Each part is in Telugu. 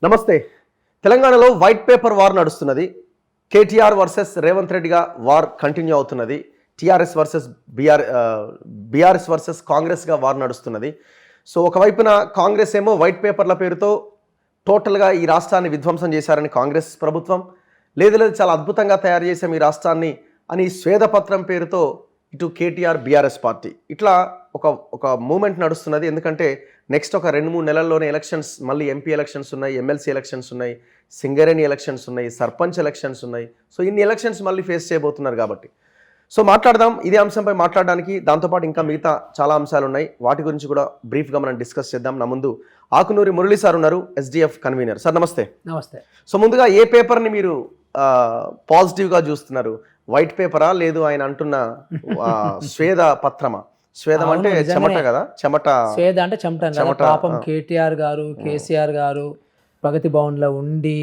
నమస్తే. తెలంగాణలో వైట్ పేపర్ వార్ నడుస్తున్నది. కేటీఆర్ వర్సెస్ రేవంత్ రెడ్డిగా వార్ కంటిన్యూ అవుతున్నది. టీఆర్ఎస్ వర్సెస్ బీఆర్ఎస్ వర్సెస్ కాంగ్రెస్గా వార్ నడుస్తున్నది. సో ఒకవైపున కాంగ్రెస్ ఏమో వైట్ పేపర్ల పేరుతో టోటల్గా ఈ రాష్ట్రాన్ని విధ్వంసం చేశారని కాంగ్రెస్ ప్రభుత్వం, లేదు చాలా అద్భుతంగా తయారు చేసాం ఈ రాష్ట్రాన్ని అని శ్వేతపత్రం పేరుతో ఇటు కేటీఆర్ బీఆర్ఎస్ పార్టీ ఇట్లా ఒక మూమెంట్ నడుస్తున్నది. ఎందుకంటే నెక్స్ట్ ఒక 2-3 నెలల్లోనే ఎలక్షన్స్, మళ్ళీ ఎంపీ ఎలక్షన్స్ ఉన్నాయి, ఎమ్మెల్సీ ఎలక్షన్స్ ఉన్నాయి, సింగరేణి ఎలక్షన్స్ ఉన్నాయి, సర్పంచ్ ఎలక్షన్స్ ఉన్నాయి. సో ఇన్ని ఎలక్షన్స్ మళ్ళీ ఫేస్ చేయబోతున్నారు కాబట్టి సో మాట్లాడదాం ఇదే అంశంపై మాట్లాడడానికి. దాంతోపాటు ఇంకా మిగతా చాలా అంశాలు ఉన్నాయి, వాటి గురించి కూడా బ్రీఫ్గా మనం డిస్కస్ చేద్దాం. నా ముందు ఆకునూరి మురళి సార్ ఉన్నారు, ఎస్డిఎఫ్ కన్వీనర్. సార్ నమస్తే. నమస్తే. సో ముందుగా ఏ పేపర్ని మీరు పాజిటివ్గా చూస్తున్నారు? వైట్ పేపరా, లేదు ఆయన అంటున్న స్వేద పత్రమా? స్వేదం అంటే చెమట కదా, స్వేద అంటే చెమట. పాపం కేటీఆర్ గారు, కేసీఆర్ గారు ప్రగతి భవన్లో ఉండి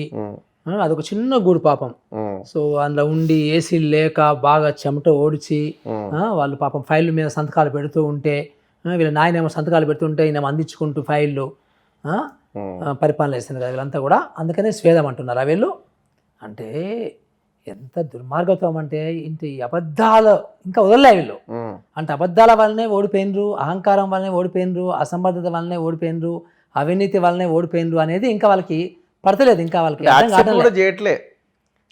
అదొక చిన్న గూడు పాపం. సో అందులో ఉండి ఏసీ లేక బాగా చెమట ఓడిచి వాళ్ళు పాపం ఫైళ్ళ మీద సంతకాలు పెడుతూ ఉంటే, వీళ్ళ నాయనేమో సంతకాలు పెడుతుంటే ఈయన అందించుకుంటూ ఫైళ్ళు పరిపాలన చేస్తున్నారు కదా వీళ్ళంతా కూడా. అందుకనే స్వేదం అంటున్నారు. వీళ్ళు అంటే ఎంత దుర్మార్గత్వం అంటే ఇంటి అబద్ధాలు ఇంకా వదలలే వీళ్ళు. అంటే అబద్ధాల వల్లనే ఓడిపోయినరు, అహంకారం వల్లనే ఓడిపోయినరు, అసంబద్ధత వల్లనే ఓడిపోయినరు, అవినీతి వల్లనే ఓడిపోయినరు అనేది ఇంకా వాళ్ళకి పడతలేదు. ఇంకా వాళ్ళకి చేయట్లే,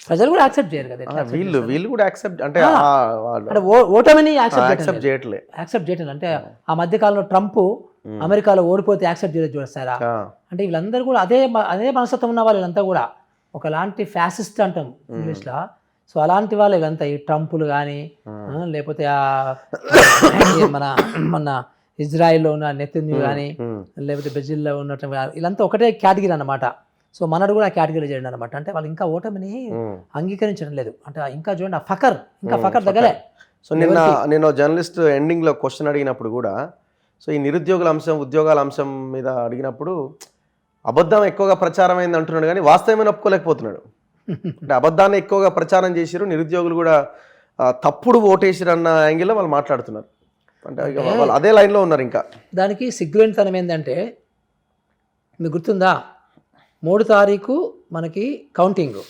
ప్రజలు కూడా యాక్సెప్ట్ చేయరు కదా. వీళ్ళు కూడా యాక్సెప్ట్ అంటే ఓటమిని యాక్సెప్ట్ చేయట్లేదు. అంటే ఆ మధ్య కాలంలో ట్రంప్ అమెరికాలో ఓడిపోతే యాక్సెప్ట్ చేయలేదు చూస్తారా. అంటే వీళ్ళందరూ కూడా అదే మనస్తత్వం ఉన్న వాళ్ళు వీళ్ళంతా కూడా ఒకలాంటి ఫ్యాసిస్ట్ అంటాం ఇంగ్లీష్లో. సో అలాంటి వాళ్ళు ఇదంతా ఈ ట్రంపులు కానీ, లేకపోతే మన ఇజ్రాయిల్లో ఉన్న నెతన్యాహు కానీ, లేకపోతే బ్రెజిల్లో ఉన్నట్టు వీళ్ళంతా ఒకటే కేటగిరీ అన్నమాట. సో మనడు కూడా కేటగిరీ చేయండి అనమాట. అంటే వాళ్ళు ఇంకా ఓటమిని అంగీకరించడం లేదు. అంటే ఇంకా చూడండి ఆ ఫకర్ దగ్గరే. సో నేను జర్నలిస్ట్ ఎండింగ్లో క్వశ్చన్ అడిగినప్పుడు కూడా, సో ఈ నిరుద్యోగుల అంశం, ఉద్యోగాల అంశం మీద అడిగినప్పుడు అబద్ధం ఎక్కువగా ప్రచారం అయింది అంటున్నాడు, కానీ వాస్తవమైన ఒప్పుకోలేకపోతున్నాడు. అంటే అబద్ధాన్ని ఎక్కువగా ప్రచారం చేసిరు, నిరుద్యోగులు కూడా తప్పుడు ఓటేసిరు అన్న యాంగిల్లో వాళ్ళు మాట్లాడుతున్నారు. అంటే వాళ్ళు అదే లైన్లో ఉన్నారు. ఇంకా దానికి సిగ్గులేనితనం ఏంటంటే, మీకు గుర్తుందా 3 తారీఖు మనకి కౌంటింగ్.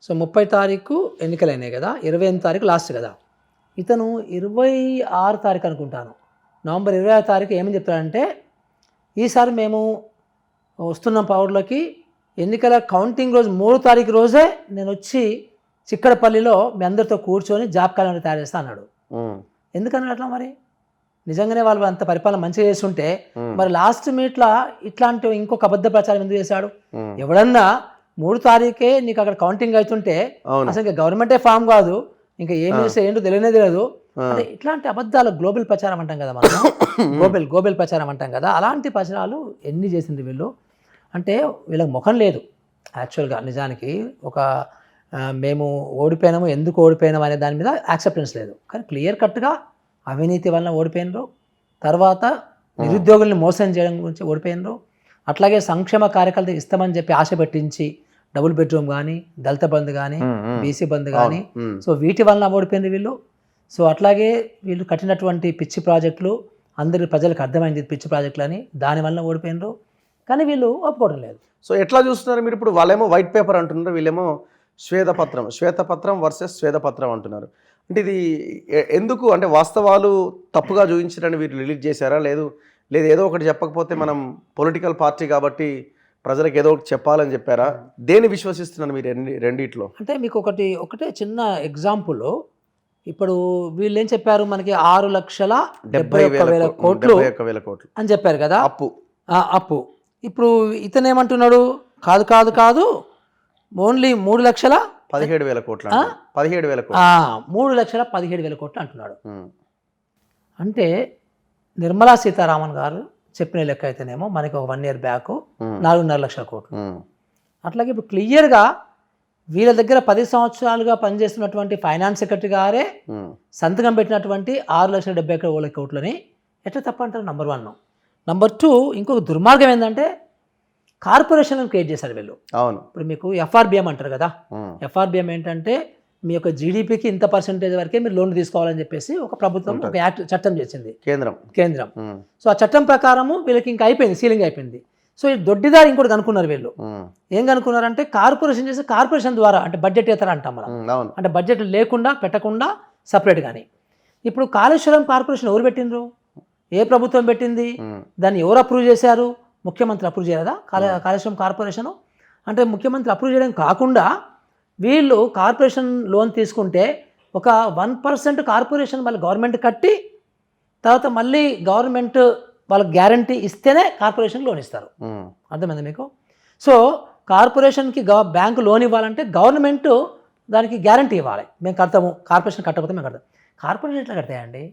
సో 30 తారీఖు ఎన్నికలైనాయి కదా, 28 తారీఖు లాస్ట్ కదా. ఇతను 26 తారీఖు అనుకుంటాను, నవంబర్ 26 తారీఖు ఏమని చెప్తాడంటే, ఈసారి మేము వస్తున్నాం పవర్లోకి, ఎన్నికల కౌంటింగ్ రోజు 3 తారీఖు రోజే నేను వచ్చి చిక్కడపల్లిలో మీ అందరితో కూర్చొని జాబ్ క్యాలెండర్ తయారు చేస్తా అన్నాడు. ఎందుకన్నాడు అట్లా? మరి నిజంగానే వాళ్ళు అంత పరిపాలన మంచిగా చేస్తుంటే మరి లాస్ట్ మీట్లో ఇట్లాంటి ఇంకొక అబద్ధ ప్రచారం ఎందుకు చేశాడు? ఎవడన్నా 3 తారీఖే నీకు అక్కడ కౌంటింగ్ అవుతుంటే అసలు ఇంకా గవర్నమెంటే ఫామ్ కాదు, ఇంకా ఏం చేస్తే ఏంటో తెలియదు. అంటే ఇట్లాంటి అబద్ధాలు గ్లోబల్ ప్రచారం అంటాం కదా మనం, గ్లోబల్ ప్రచారం అంటాం కదా. అలాంటి ప్రచారాలు ఎన్ని చేసింది వీళ్ళు. అంటే వీళ్ళకి ముఖం లేదు యాక్చువల్గా. నిజానికి మేము ఓడిపోయినాము, ఎందుకు ఓడిపోయినాము అనే దాని మీద యాక్సెప్టెన్స్ లేదు. కానీ క్లియర్ కట్గా అవినీతి వలన ఓడిపోయినరు, తర్వాత నిరుద్యోగుల్ని మోసం చేయడం గురించి ఓడిపోయినరు, అట్లాగే సంక్షేమ కార్యకలాపాలు ఇస్తామని చెప్పి ఆశ పెట్టించి డబుల్ బెడ్రూమ్ కానీ, దళిత బంధు కానీ, బీసీ బంధు కానీ, సో వీటి వలన ఓడిపోయినరు వీళ్ళు. సో అట్లాగే వీళ్ళు కట్టినటువంటి పిచ్చి ప్రాజెక్టులు అందరి ప్రజలకు అర్థమైంది పిచ్చి ప్రాజెక్టులు అని, దానివల్ల ఓడిపోయినరు. కానీ వీళ్ళు ఒప్పుకోవడం లేదు. సో ఎట్లా చూస్తున్నారు మీరు ఇప్పుడు? వాళ్ళేమో వైట్ పేపర్ అంటున్నారు, వీళ్ళేమో శ్వేతపత్రం వర్సెస్ శ్వేతపత్రం అంటున్నారు. అంటే ఇది ఎందుకు? అంటే వాస్తవాలు తప్పుగా చూపించారని వీరు రిలీజ్ చేశారా? లేదు ఏదో ఒకటి చెప్పకపోతే మనం పొలిటికల్ పార్టీ కాబట్టి ప్రజలకు ఏదో ఒకటి చెప్పాలని చెప్పారా? దేన్ని విశ్వసిస్తున్నారు మీరు రెండిట్లో? అంటే మీకు ఒకటే చిన్న ఎగ్జాంపుల్. ఇప్పుడు వీళ్ళు ఏం చెప్పారు, మనకి 6,71,000 కోట్లు అని చెప్పారు కదా అప్పు. ఇప్పుడు ఇతను ఏమంటున్నాడు, కాదు ఓన్లీ 3,17,000 కోట్లు 3,17,000 కోట్లు అంటున్నాడు. అంటే నిర్మలా సీతారామన్ గారు చెప్పిన లెక్క అయితేనేమో మనకి ఒక 1 year బ్యాక్ 4.5 లక్షల కోట్లు. అట్లాగే ఇప్పుడు క్లియర్గా వీళ్ళ దగ్గర 10 సంవత్సరాలుగా పనిచేస్తున్నటువంటి ఫైనాన్స్ సెక్రటరీ గారే సంతకం పెట్టినటువంటి 6,70,000 కోట్లని ఎట్లా తప్పంటారు? నంబర్ 1. నంబర్ 2, ఇంకొక దుర్మార్గం ఏంటంటే కార్పొరేషన్లను క్రియేట్ చేశారు వీళ్ళు. అవును. ఇప్పుడు మీకు ఎఫ్ఆర్బిఎం అంటారు కదా. ఎఫ్ఆర్బిఎం ఏంటంటే మీ యొక్క జీడిపికి ఇంత పర్సెంటేజ్ వరకే మీరు లోన్ తీసుకోవాలని చెప్పేసి ఒక ప్రభుత్వం ఒక యాక్ట్ చట్టం చేసింది కేంద్రం. సో ఆ చట్టం ప్రకారము వీళ్ళకి ఇంకా అయిపోయింది, సీలింగ్ అయిపోయింది. సో ఈ దొడ్డిదారి ఇంకోటి కనుక్కున్నారు వీళ్ళు. ఏం కనుక్కున్నారంటే కార్పొరేషన్ చేసి కార్పొరేషన్ ద్వారా అంటే బడ్జెట్ ఇతర అంటాం మనం, అవును. అంటే బడ్జెట్ లేకుండా పెట్టకుండా సపరేట్ కానీ. ఇప్పుడు కాళేశ్వరం కార్పొరేషన్ ఎవరు పెట్టినరు, ఏ ప్రభుత్వం పెట్టింది, దాన్ని ఎవరు అప్రూవ్ చేశారు, ముఖ్యమంత్రి అప్రూవ్ చేయలేదా కాళేశ్వరం కార్పొరేషను? అంటే ముఖ్యమంత్రి అప్రూవ్ చేయడం కాకుండా వీళ్ళు కార్పొరేషన్ లోన్ తీసుకుంటే ఒక 1% కార్పొరేషన్ మళ్ళీ గవర్నమెంట్ కట్టి తర్వాత మళ్ళీ గవర్నమెంట్ వాళ్ళకి గ్యారంటీ ఇస్తేనే కార్పొరేషన్ లోన్ ఇస్తారు. అర్థమైంది మీకు? సో కార్పొరేషన్కి బ్యాంకు లోన్ ఇవ్వాలంటే గవర్నమెంట్ దానికి గ్యారంటీ ఇవ్వాలి, మేము కడతాము, కార్పొరేషన్ కట్టకపోతే మేము కడతాం. కార్పొరేషన్ ఎట్లా కడతాయండి?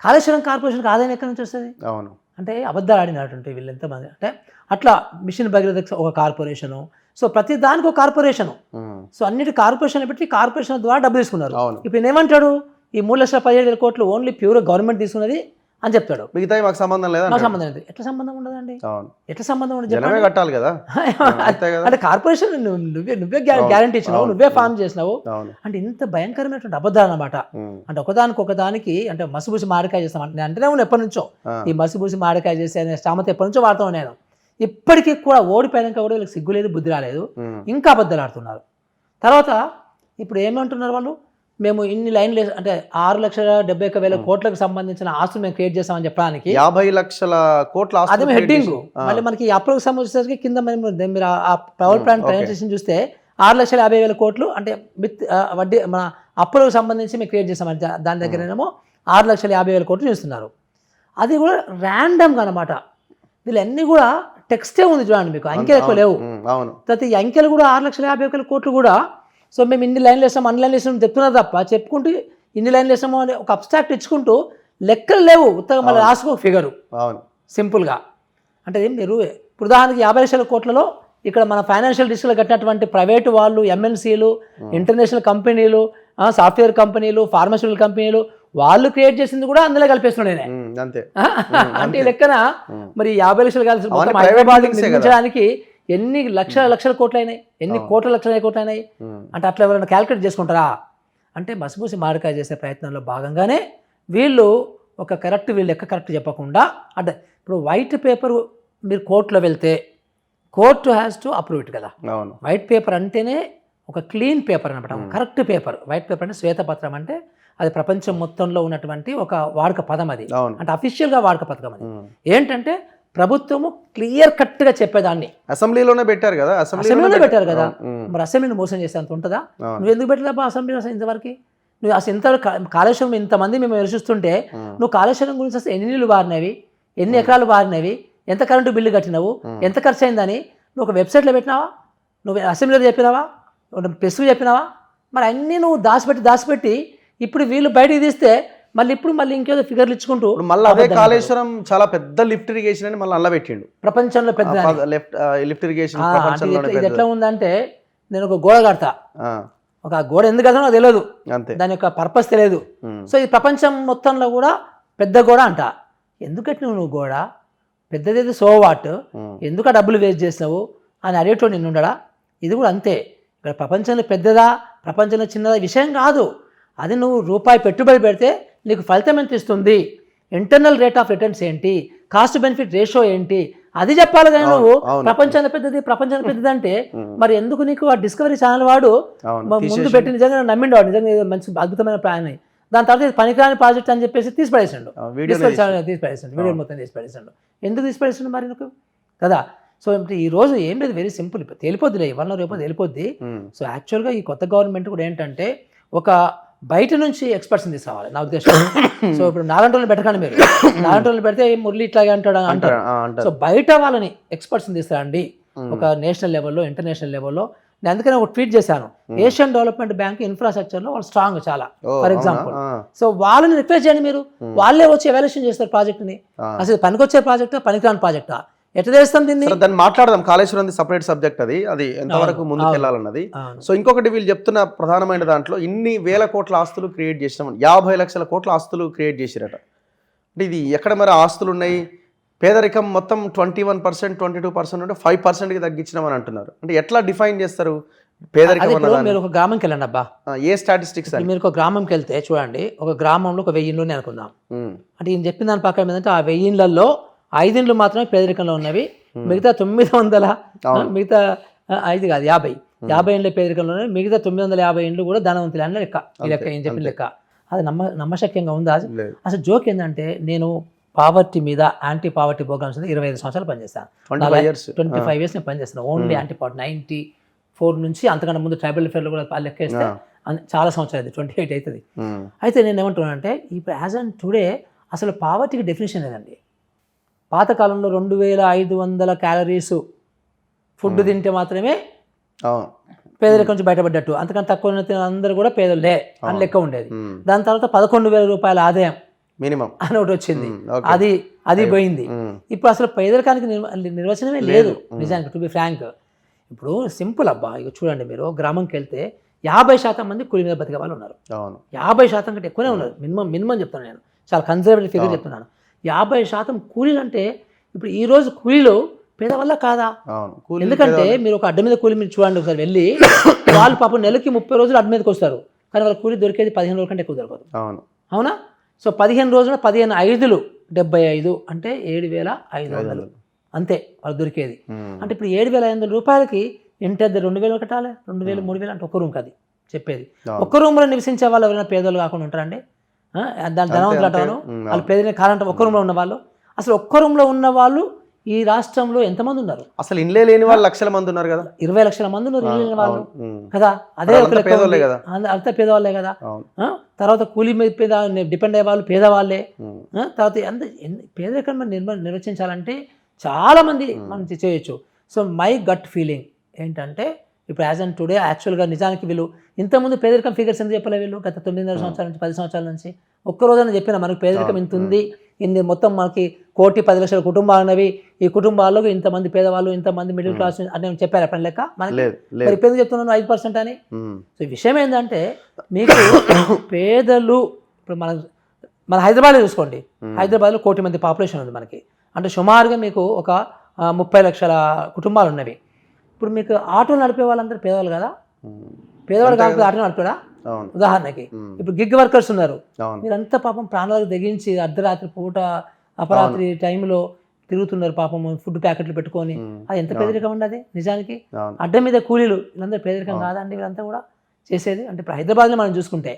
కాళేశ్వరం కార్పొరేషన్కి ఆదాయం ఎక్కడి నుంచి వస్తుంది? అవును. అంటే అబద్ధాలు ఆడినటువంటి వీళ్ళు ఎంతమంది అంటే అట్లా మిషన్ భగీరథ ఒక కార్పొరేషను, సో ప్రతి దానికి ఒక కార్పొరేషను, సో అన్నిటి కార్పొరేషన్ పెట్టి కార్పొరేషన్ ద్వారా డబ్బులు తీసుకున్నారు. ఇప్పుడు ఏమంటాడు, ఈ 3,17,000 కోట్లు ఓన్లీ ప్యూర్ గవర్నమెంట్ తీసుకున్నది అని చెప్తాడు, మిగతా మాకు సంబంధం లేదా? మాకు సంబంధం లేదు. ఎట్లా సంబంధం ఉండదండి? ఎట్లా సంబంధం ఉండదు? జనమే కట్టాలి కదా. అంటే కార్పొరేషన్ నువ్వే గ్యారంటీ ఇచ్చినావు, నువ్వే ఫామ్ చేసినావు అంటే ఇంత భయంకరమైనటువంటి అబద్ధాలు అనమాట. అంటే ఒకదానికి అంటే మసిబూసి మామిడికాయ చేస్తాం అంటే అంటేనే ఉన్నాను ఎప్పటి నుంచో, ఈ మసిబూసి మామిడికాయ చేసే అనే సామెత ఎప్పటి నుంచో వాడుతాను నేను. ఇప్పటికీ కూడా ఓడిపోయాక కూడా వీళ్ళకి సిగ్గు లేదు, బుద్ధి రాలేదు, ఇంకా అబద్ధాలు ఆడుతున్నారు. తర్వాత ఇప్పుడు ఏమంటున్నారు వాళ్ళు, మేము ఇన్ని లైన్లు అంటే 6,71,000 కోట్లకు సంబంధించిన ఆస్తులు మేము క్రియేట్ చేస్తామని చెప్పడానికి 50 లక్షల కోట్ల అదే హెడ్డింగ్. మళ్ళీ మనకి అప్రూవ్ సంబంధించేసరికి కింద మీరు ఆ పవర్ ప్లాంట్ ప్రజెంటేషన్ చూస్తే 6,50,000 కోట్లు అంటే విత్ వడ్డీ మన అప్రూవ్ సంబంధించి మేము క్రియేట్ చేస్తామని దాని దగ్గరేమో 6,50,000 కోట్లు చూస్తున్నారు. అది కూడా ర్యాండమ్గా అనమాట. వీళ్ళన్నీ కూడా టెక్స్టే ఉంది చూడండి, మీకు అంకెలు ఎక్కువ లేవు. తర్వాత ఈ అంకెలు కూడా 6,50,000 కోట్లు కూడా, సో మేము ఇన్ని లైన్లు వేస్తాం అన్ని లైన్లు వేస్తాం చెప్తున్నారు తప్ప చెప్పుకుంటూ ఇన్ని లైన్లు వేస్తాము అని ఒక అబ్స్ట్రాక్ట్ ఇచ్చుకుంటూ లెక్కలు లేవు. ఉత్తగా మళ్ళీ రాసుకో ఫిగరు సింపుల్గా. అంటే మీరు ఇప్పుడు ఉదాహరణకి 50 లక్షల కోట్లలో ఇక్కడ మన ఫైనాన్షియల్ డిస్ట్రిక్ట్లో కట్టినటువంటి ప్రైవేటు వాళ్ళు, ఎంఎన్సీలు, ఇంటర్నేషనల్ కంపెనీలు, సాఫ్ట్వేర్ కంపెనీలు, ఫార్మాస్యూటికల్ కంపెనీలు వాళ్ళు క్రియేట్ చేసింది కూడా అందులో కలిపేస్తున్నాడు. అంటే ఈ లెక్కన మరి 50 లక్షలు కలిసి హైదరాబాద్ నిర్మించడానికి ఎన్ని లక్షల కోట్లు అయినాయి, ఎన్ని లక్షల కోట్లు అయినాయి అంటే అట్లా ఎవరైనా క్యాల్కులేట్ చేసుకుంటారా? అంటే మసిపూసి మామిడికాయ చేసే ప్రయత్నంలో భాగంగానే వీళ్ళు ఒక కరెక్ట్ వీళ్ళు లెక్క కరెక్ట్ చెప్పకుండా, అంటే ఇప్పుడు వైట్ పేపర్ మీరు కోర్టులో వెళ్తే court has to approve it కదా. వైట్ పేపర్ అంటేనే ఒక క్లీన్ పేపర్ అనమాట, కరెక్ట్ పేపర్. వైట్ పేపర్ అంటే శ్వేతపత్రం, అంటే అది ప్రపంచం మొత్తంలో ఉన్నటువంటి ఒక వాడుక పదం, అది అంటే అఫీషియల్గా వాడుక పథకం. అది ఏంటంటే ప్రభుత్వము క్లియర్ కట్గా చెప్పేదాన్ని అసెంబ్లీలోనే పెట్టారు కదా, అసెంబ్లీలోనే పెట్టారు కదా. మరి అసెంబ్లీని మోసం చేస్తే అంత ఉంటుందా? నువ్వు ఎందుకు పెట్టలేబా అసెంబ్లీ అసలు ఇంతవరకు? నువ్వు అసలు ఇంతవరకు కాళేశ్వరం ఇంతమంది మేము విమర్శిస్తుంటే నువ్వు కాళేశ్వరం గురించి అసలు ఎన్ని నీళ్ళు వారినవి, ఎన్ని ఎకరాలు వారినవి, ఎంత కరెంటు బిల్లు కట్టినావు, ఎంత ఖర్చు అయిందని నువ్వు ఒక వెబ్సైట్లో పెట్టినావా, నువ్వు అసెంబ్లీలో చెప్పినావా, ప్రెస్కు చెప్పినావా? మరి అన్నీ నువ్వు దాచిపెట్టి ఇప్పుడు వీళ్ళు బయటికి తీస్తే మళ్ళీ ఇంకేదో ఫిగర్లు ఇచ్చుకుంటూ మళ్ళీ అదే కాళేశ్వరం చాలా పెద్ద లిఫ్ట్ ఇరిగేషన్ అని మళ్ళీ అలా పెట్టిండు, ప్రపంచంలో పెద్ద లిఫ్ట్ ఇరిగేషన్. ఇది ఎట్లా ఉందంటే నేను ఒక గోడ కడతా, ఒక గోడ ఎందుకు కడతా నాకు తెలియదు, దాని యొక్క పర్పస్ తెలియదు. సో ఈ ప్రపంచం మొత్తంలో కూడా పెద్ద గోడ అంట. ఎందుకు కట్టినావు నువ్వు గోడ, పెద్దదైతే సో వాట్, ఎందుకు డబ్బులు వేస్ట్ చేసినావు అని అడిగేటోడు నిన్ను ఉండడా? ఇది కూడా అంతే. ఇక్కడ ప్రపంచంలో పెద్దదా ప్రపంచంలో చిన్నదా విషయం కాదు, అది నువ్వు రూపాయి పెట్టుబడి పెడితే నీకు ఫలితం ఎంత ఇస్తుంది, ఇంటర్నల్ రేట్ ఆఫ్ రిటర్న్స్ ఏంటి, కాస్ట్ బెనిఫిట్ రేషియో ఏంటి, అది చెప్పాలి కానీ నువ్వు ప్రపంచానికి పెద్దది అంటే మరి ఎందుకు నీకు ఆ డిస్కవరీ ఛానల్ వాడు ముందు పెట్టి నిజంగా నమ్మిండు, నిజంగా మంచి అద్భుతమైన ప్లాన్ అని. దాని తర్వాత ఇది పనికిరాని ప్రాజెక్ట్ అని చెప్పేసి తీసిపడేసాడు, వీడియో మొత్తం తీసిపడేసాడు. ఎందుకు తీసిపడేసాడు మరి నీకు కదా? సో ఈ రోజు ఏం లేదు, వెరీ సింపుల్, తేలిపోద్దిలే, ఇవాళ రేపు తేలిపోద్ది. సో యాక్చువల్గా ఈ కొత్త గవర్నమెంట్ కూడా ఏంటంటే ఒక బయట నుంచి ఎక్స్పర్ట్స్ని తీసుకురావాలి నా ఉద్దేశం. సో ఇప్పుడు నాలంటోళ్ళని పెట్టకండి, మీరు నాలంటోళ్ళని పెడితే మురళి ఇట్లాగే అంటారు. సో బయట వాళ్ళని ఎక్స్పర్ట్స్ని తీసుకురండి, ఒక నేషనల్ లెవెల్లో, ఇంటర్నేషనల్ లెవెల్లో. నేను అందుకనే ఒక ట్వీట్ చేశాను, ఏషియన్ డెవలప్మెంట్ బ్యాంక్ ఇన్ఫ్రాస్ట్రక్చర్లో వాళ్ళు స్ట్రాంగ్ చాలా, ఫర్ ఎగ్జాంపుల్. సో వాళ్ళని రిక్వెస్ట్ చేయండి, మీరు వాళ్ళే వచ్చి ఎవాల్యుయేషన్ చేస్తారు ప్రాజెక్ట్ని, అసలు పనికొచ్చే ప్రాజెక్టా పనికిరాని ప్రాజెక్టా, ఎట్లా చేస్తాం దీన్ని? దాన్ని మాట్లాడదాం. కాళేశ్వరం సపరేట్ సబ్జెక్ట్, అది ఎంతవరకు ముందుకు వెళ్ళాలన్నది. సో ఇంకొకటి వీళ్ళు చెప్తున్న ప్రధానమైన దాంట్లో ఇన్ని వేల కోట్ల ఆస్తులు క్రియేట్ చేసినాం, 50 లక్షల కోట్ల ఆస్తులు క్రియేట్ చేసిరట. అంటే ఇది ఎక్కడ మరి ఆస్తులు ఉన్నాయి? పేదరికం మొత్తం 21%, 22% ఉంటే 5%కి తగ్గించినామని అంటున్నారు. అంటే ఎట్లా డిఫైన్ చేస్తారు పేదరికం? మీరు ఒక గ్రామంకి వెళ్ళండి అబ్బా, ఏ స్టాటిస్టిక్స్? మీరు ఒక గ్రామంకి వెళ్తే చూడండి, ఒక గ్రామంలో ఒక 1000 ఇళ్ళు అనుకుందాం. అంటే ఈయన చెప్పిన దాని ప్రకారం ఏంటంటే ఆ 1000 ఇళ్లలో 5 ఇండ్లు మాత్రమే పేదరికంలో ఉన్నవి. మిగతా 900 మిగతా 5 కాదు 50 ఇండ్ల పేదరికంలో ఉన్నవి. మిగతా 950 ఇండ్లు కూడా ధనవంతులు అన్న లెక్క. ఈ లెక్క ఏం చెప్పిన లెక్క అది నమ్మశక్యంగా ఉందా? అసలు జోక్ ఏంటంటే నేను పావర్టీ మీద యాంటీ పావర్టీ ప్రోగ్రామ్స్ 25 సంవత్సరాలు పనిచేస్తాను. 25 years నేను పనిచేస్తాను ఓన్లీ యాంటీ పావర్టీ. 94 నుంచి అంతకంటే ముందు ట్రైబల్ వెల్ఫేర్లో కూడా లెక్కేస్తే చాలా సంవత్సరాలు అయితే 28 అవుతుంది. అయితే నేను ఏమంటున్నానంటే ఇప్పుడు యాజ్ అండ్ టుడే అసలు పావర్టీకి డెఫినేషన్ లేదండి. పాతకాలంలో 2500 క్యాలరీస్ ఫుడ్ తింటే మాత్రమే పేదరికం నుంచి బయటపడ్డట్టు, అంతకంటే తక్కువ అందరూ కూడా పేదలే అని లెక్క ఉండేది. దాని తర్వాత 11,000 రూపాయల ఆదాయం మినిమం అని ఒకటి వచ్చింది. అది పోయింది. ఇప్పుడు అసలు పేదరికానికి నిర్వచనమే లేదు నిజానికి, టు బి ఫ్రాంక్. ఇప్పుడు సింపుల్ అబ్బా, ఇక చూడండి మీరు గ్రామంకి వెళ్తే 50% మంది కూలి మీద బతికే వాళ్ళు ఉన్నారు. 50% కంటే ఎక్కువనే ఉన్నారు. మినిమం చెప్తాను నేను, చాలా కన్సర్వేటివ్ ఫిగర్ చెప్తున్నాను. 50% కూలీలు అంటే ఇప్పుడు ఈ రోజు కూలీలు పేద వల్ల కాదా? ఎందుకంటే మీరు ఒక అడ్డ మీద కూలి మీరు చూడండి ఒకసారి వెళ్ళి, వాళ్ళు పాపం నెలకి 30 రోజులు అడ్డ మీదకి వస్తారు, కానీ వాళ్ళ కూలి దొరికేది 15 రోజుల కంటే ఎక్కువ దొరకదు. అవునా? సో 15 రోజులు 15 5లు 75 అంటే 7,500 అంతే వాళ్ళు దొరికేది. అంటే ఇప్పుడు 7,500 రూపాయలకి ఇంటి అద్దె 2,000 కట్టాలి, 2,000 3,000 అంటే ఒక్క రూమ్ కది చెప్పేది. ఒక్క రూమ్లో నివసించే వాళ్ళు ఎవరైనా పేదోళ్ళు కాకుండా ఉంటారండి? దాని ధనవంతులు అంటాను వాళ్ళు పేదలే కాదంటే ఒక్క రూమ్లో ఉన్న వాళ్ళు. అసలు ఒక్క రూమ్లో ఉన్న వాళ్ళు ఈ రాష్ట్రంలో ఎంతమంది ఉన్నారు? అసలు ఇళ్ళే లేని వాళ్ళు లక్షల మంది ఉన్నారు కదా, 20 లక్షల మంది ఉన్నారు ఇల్లు లేని వాళ్ళు కదా. అదే ఒక లెక్క, అంతా పేదవాళ్ళే కదా. తర్వాత కూలీ మీద డిపెండ్ అయ్యే వాళ్ళు పేదవాళ్ళే. తర్వాత పేదరికం నిర్వచించాలంటే చాలా మంది మనం చేయొచ్చు. సో మై గట్ ఫీలింగ్ ఏంటంటే ఇప్పుడు యాజ్ అండ్ టుడే యాక్చువల్గా నిజానికి వీళ్ళు ఇంతకుముందు పేదరికం ఫిగర్స్ ఎందుకు చెప్పలే వీళ్ళు? గత 9.5 సంవత్సరాల నుంచి 10 సంవత్సరాల నుంచి ఒక్కరోజైనా చెప్పిన మనకు పేదరికం ఇంత ఉంది, ఇన్ని మొత్తం మనకి 1,10,00,000 కుటుంబాలు ఉన్నవి, ఈ కుటుంబాల్లో ఇంతమంది పేదవాళ్ళు, ఇంతమంది మిడిల్ క్లాస్ అని చెప్పారు ఎప్పుడు లెక్క మనకి? మరి ఇప్పుడు చెప్తున్నాను 5% అని. సో ఈ విషయం ఏంటంటే మీకు పేదలు ఇప్పుడు మన హైదరాబాద్లో చూసుకోండి, హైదరాబాద్లో 1 కోటి మంది పాపులేషన్ ఉంది మనకి. అంటే సుమారుగా మీకు ఒక 30 లక్షల కుటుంబాలు ఉన్నవి. ఇప్పుడు మీకు ఆటోలు నడిపే వాళ్ళందరూ పేదవాళ్ళు కదా? పేదవాళ్ళు కాకపోతే ఆటో నడిపాడా? ఉదాహరణకి ఇప్పుడు గిగ్ వర్కర్స్ ఉన్నారు, మీరంతా పాపం ప్రాణాలకు తెగించి అర్ధరాత్రి పూట అపరాత్రి టైంలో తిరుగుతున్నారు పాపం ఫుడ్ ప్యాకెట్లు పెట్టుకొని. అది ఎంత పేదరికం ఉండదు నిజానికి? అడ్డ మీద కూలీలు వీళ్ళందరూ పేదరికం కాదండి వీళ్ళంతా కూడా చేసేది? అంటే ఇప్పుడు హైదరాబాద్లో మనం చూసుకుంటే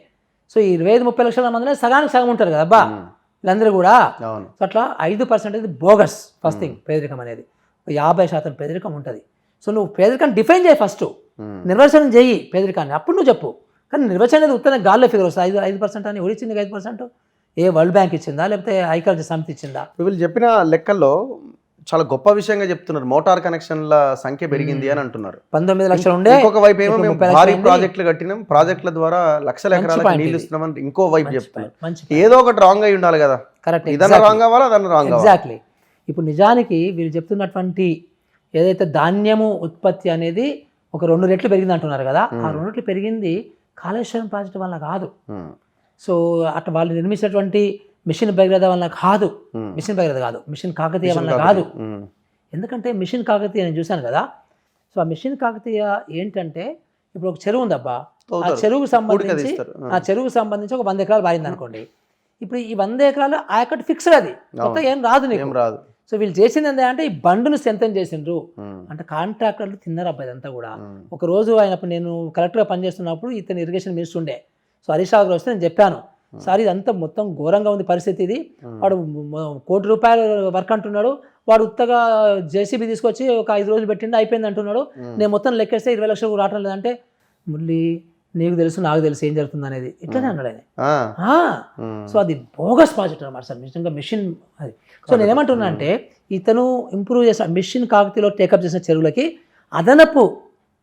సో 25-30 లక్షల మందిలో సగానికి సగం ఉంటారు కదా అబ్బా వీళ్ళందరూ కూడా. సో అట్లా 5% బోగస్ ఫస్ట్ థింగ్ పేదరికం అనేది. 50% పేదరికం ఉంటుంది. సో నువ్వు పేదరికాన్ని డిఫైన్ చేయి, ఫస్ట్ నిర్వచనం చేయి పేదరికాన్ని, అప్పుడు నువ్వు చెప్పు. కానీ నిర్వచనం అనేది ఉత్తనే గాల్లో ఫిగర్ వస్తుంది. 5% అని ఎవరు ఇచ్చింది? 5% ఏ వరల్డ్ బ్యాంక్ ఇచ్చిందా లేకపోతే ఐక్యరాజ్య సమితి ఇచ్చిందా? వీళ్ళు చెప్పిన లెక్కల్లో చాలా గొప్ప విషయంగా చెప్తున్నారు, మోటార్ కనెక్షన్ల సంఖ్య పెరిగింది అని అంటున్నారు. 19 లక్షలు ఉండే, ఇంకొక వైపు ఏమో మేము భారీ ప్రాజెక్టులు కట్టినాం, ప్రాజెక్టుల ద్వారా లక్షల ఎకరాలకు నీళ్ళు ఇస్తున్నామని ఇంకో వైపు చెప్తున్నారు. ఏదో ఒకటి రాంగ్ అయి ఉండాలి కదా. కరెక్ట్, ఇదన్నా రాంగ్ అవ్వాలి, అదన్నా రాంగ్ అవ్వాలి. ఎగ్జాక్ట్లీ. ఇప్పుడు నిజానికి వీళ్ళు చెప్తున్నటువంటి ఏదైతే ధాన్యము ఉత్పత్తి అనేది ఒక 2 రెట్లు పెరిగింది అంటున్నారు కదా, ఆ 2 రెట్లు పెరిగింది కాళేశ్వరం ప్రాజెక్టు వల్ల కాదు. సో అట్లా వాళ్ళు నిర్మించినటువంటి మిషన్ భగీరథ వల్ల కాదు, మిషన్ భగీరథ కాదు, మిషన్ కాకతీయ వల్ల కాదు. ఎందుకంటే మిషన్ కాకతీయ నేను చూశాను కదా. సో ఆ మిషన్ కాకతీయ ఏంటంటే ఇప్పుడు ఒక చెరువు ఉందబ్బా, ఆ చెరువుకు సంబంధించి ఒక 100 ఎకరాలు పారింది అనుకోండి. ఇప్పుడు ఈ 100 ఎకరాలు ఆ యొక్క ఫిక్స్డ్, అది కొత్తగా ఏం రాదు నీకు. సో వీళ్ళు చేసింది ఏంటంటే ఈ బండును స్ట్రెంథెన్ చేసిండ్రు. అంటే కాంట్రాక్టర్లు తిన్నారు అబ్బాయి ఇదంతా కూడా. ఒక రోజు ఆయనప్పుడు నేను కలెక్టర్గా పనిచేస్తున్నప్పుడు ఇతను ఇరిగేషన్ మినిస్టర్ ఉండే. సో హరీష్ రావు వస్తే నేను చెప్పాను, సార్ ఇదంతా మొత్తం ఘోరంగా ఉంది పరిస్థితి, ఇది వాడు 1 కోటి రూపాయలు వర్క్ అంటున్నాడు, వాడు ఉత్తగా జేసీబీ తీసుకొచ్చి ఒక 5 రోజులు పెట్టిండి అయిపోయింది అంటున్నాడు, నేను మొత్తం లెక్కేస్తే 20 లక్షలు రావటం లేదంటే మురళి నీకు తెలుసు నాకు తెలుసు ఏం జరుగుతుంది అనేది ఇట్లనే అన్నాడు ఆయన. సో అది బోగస్ ప్రాజెక్ట్ అన్నమాట సార్ నిజంగా మిషన్ అది. సో నేనేమంటున్నా అంటే ఇతను ఇంప్రూవ్ చేసిన మిషన్ కాకతీయలో టేకప్ చేసిన చెరువులకి అదనపు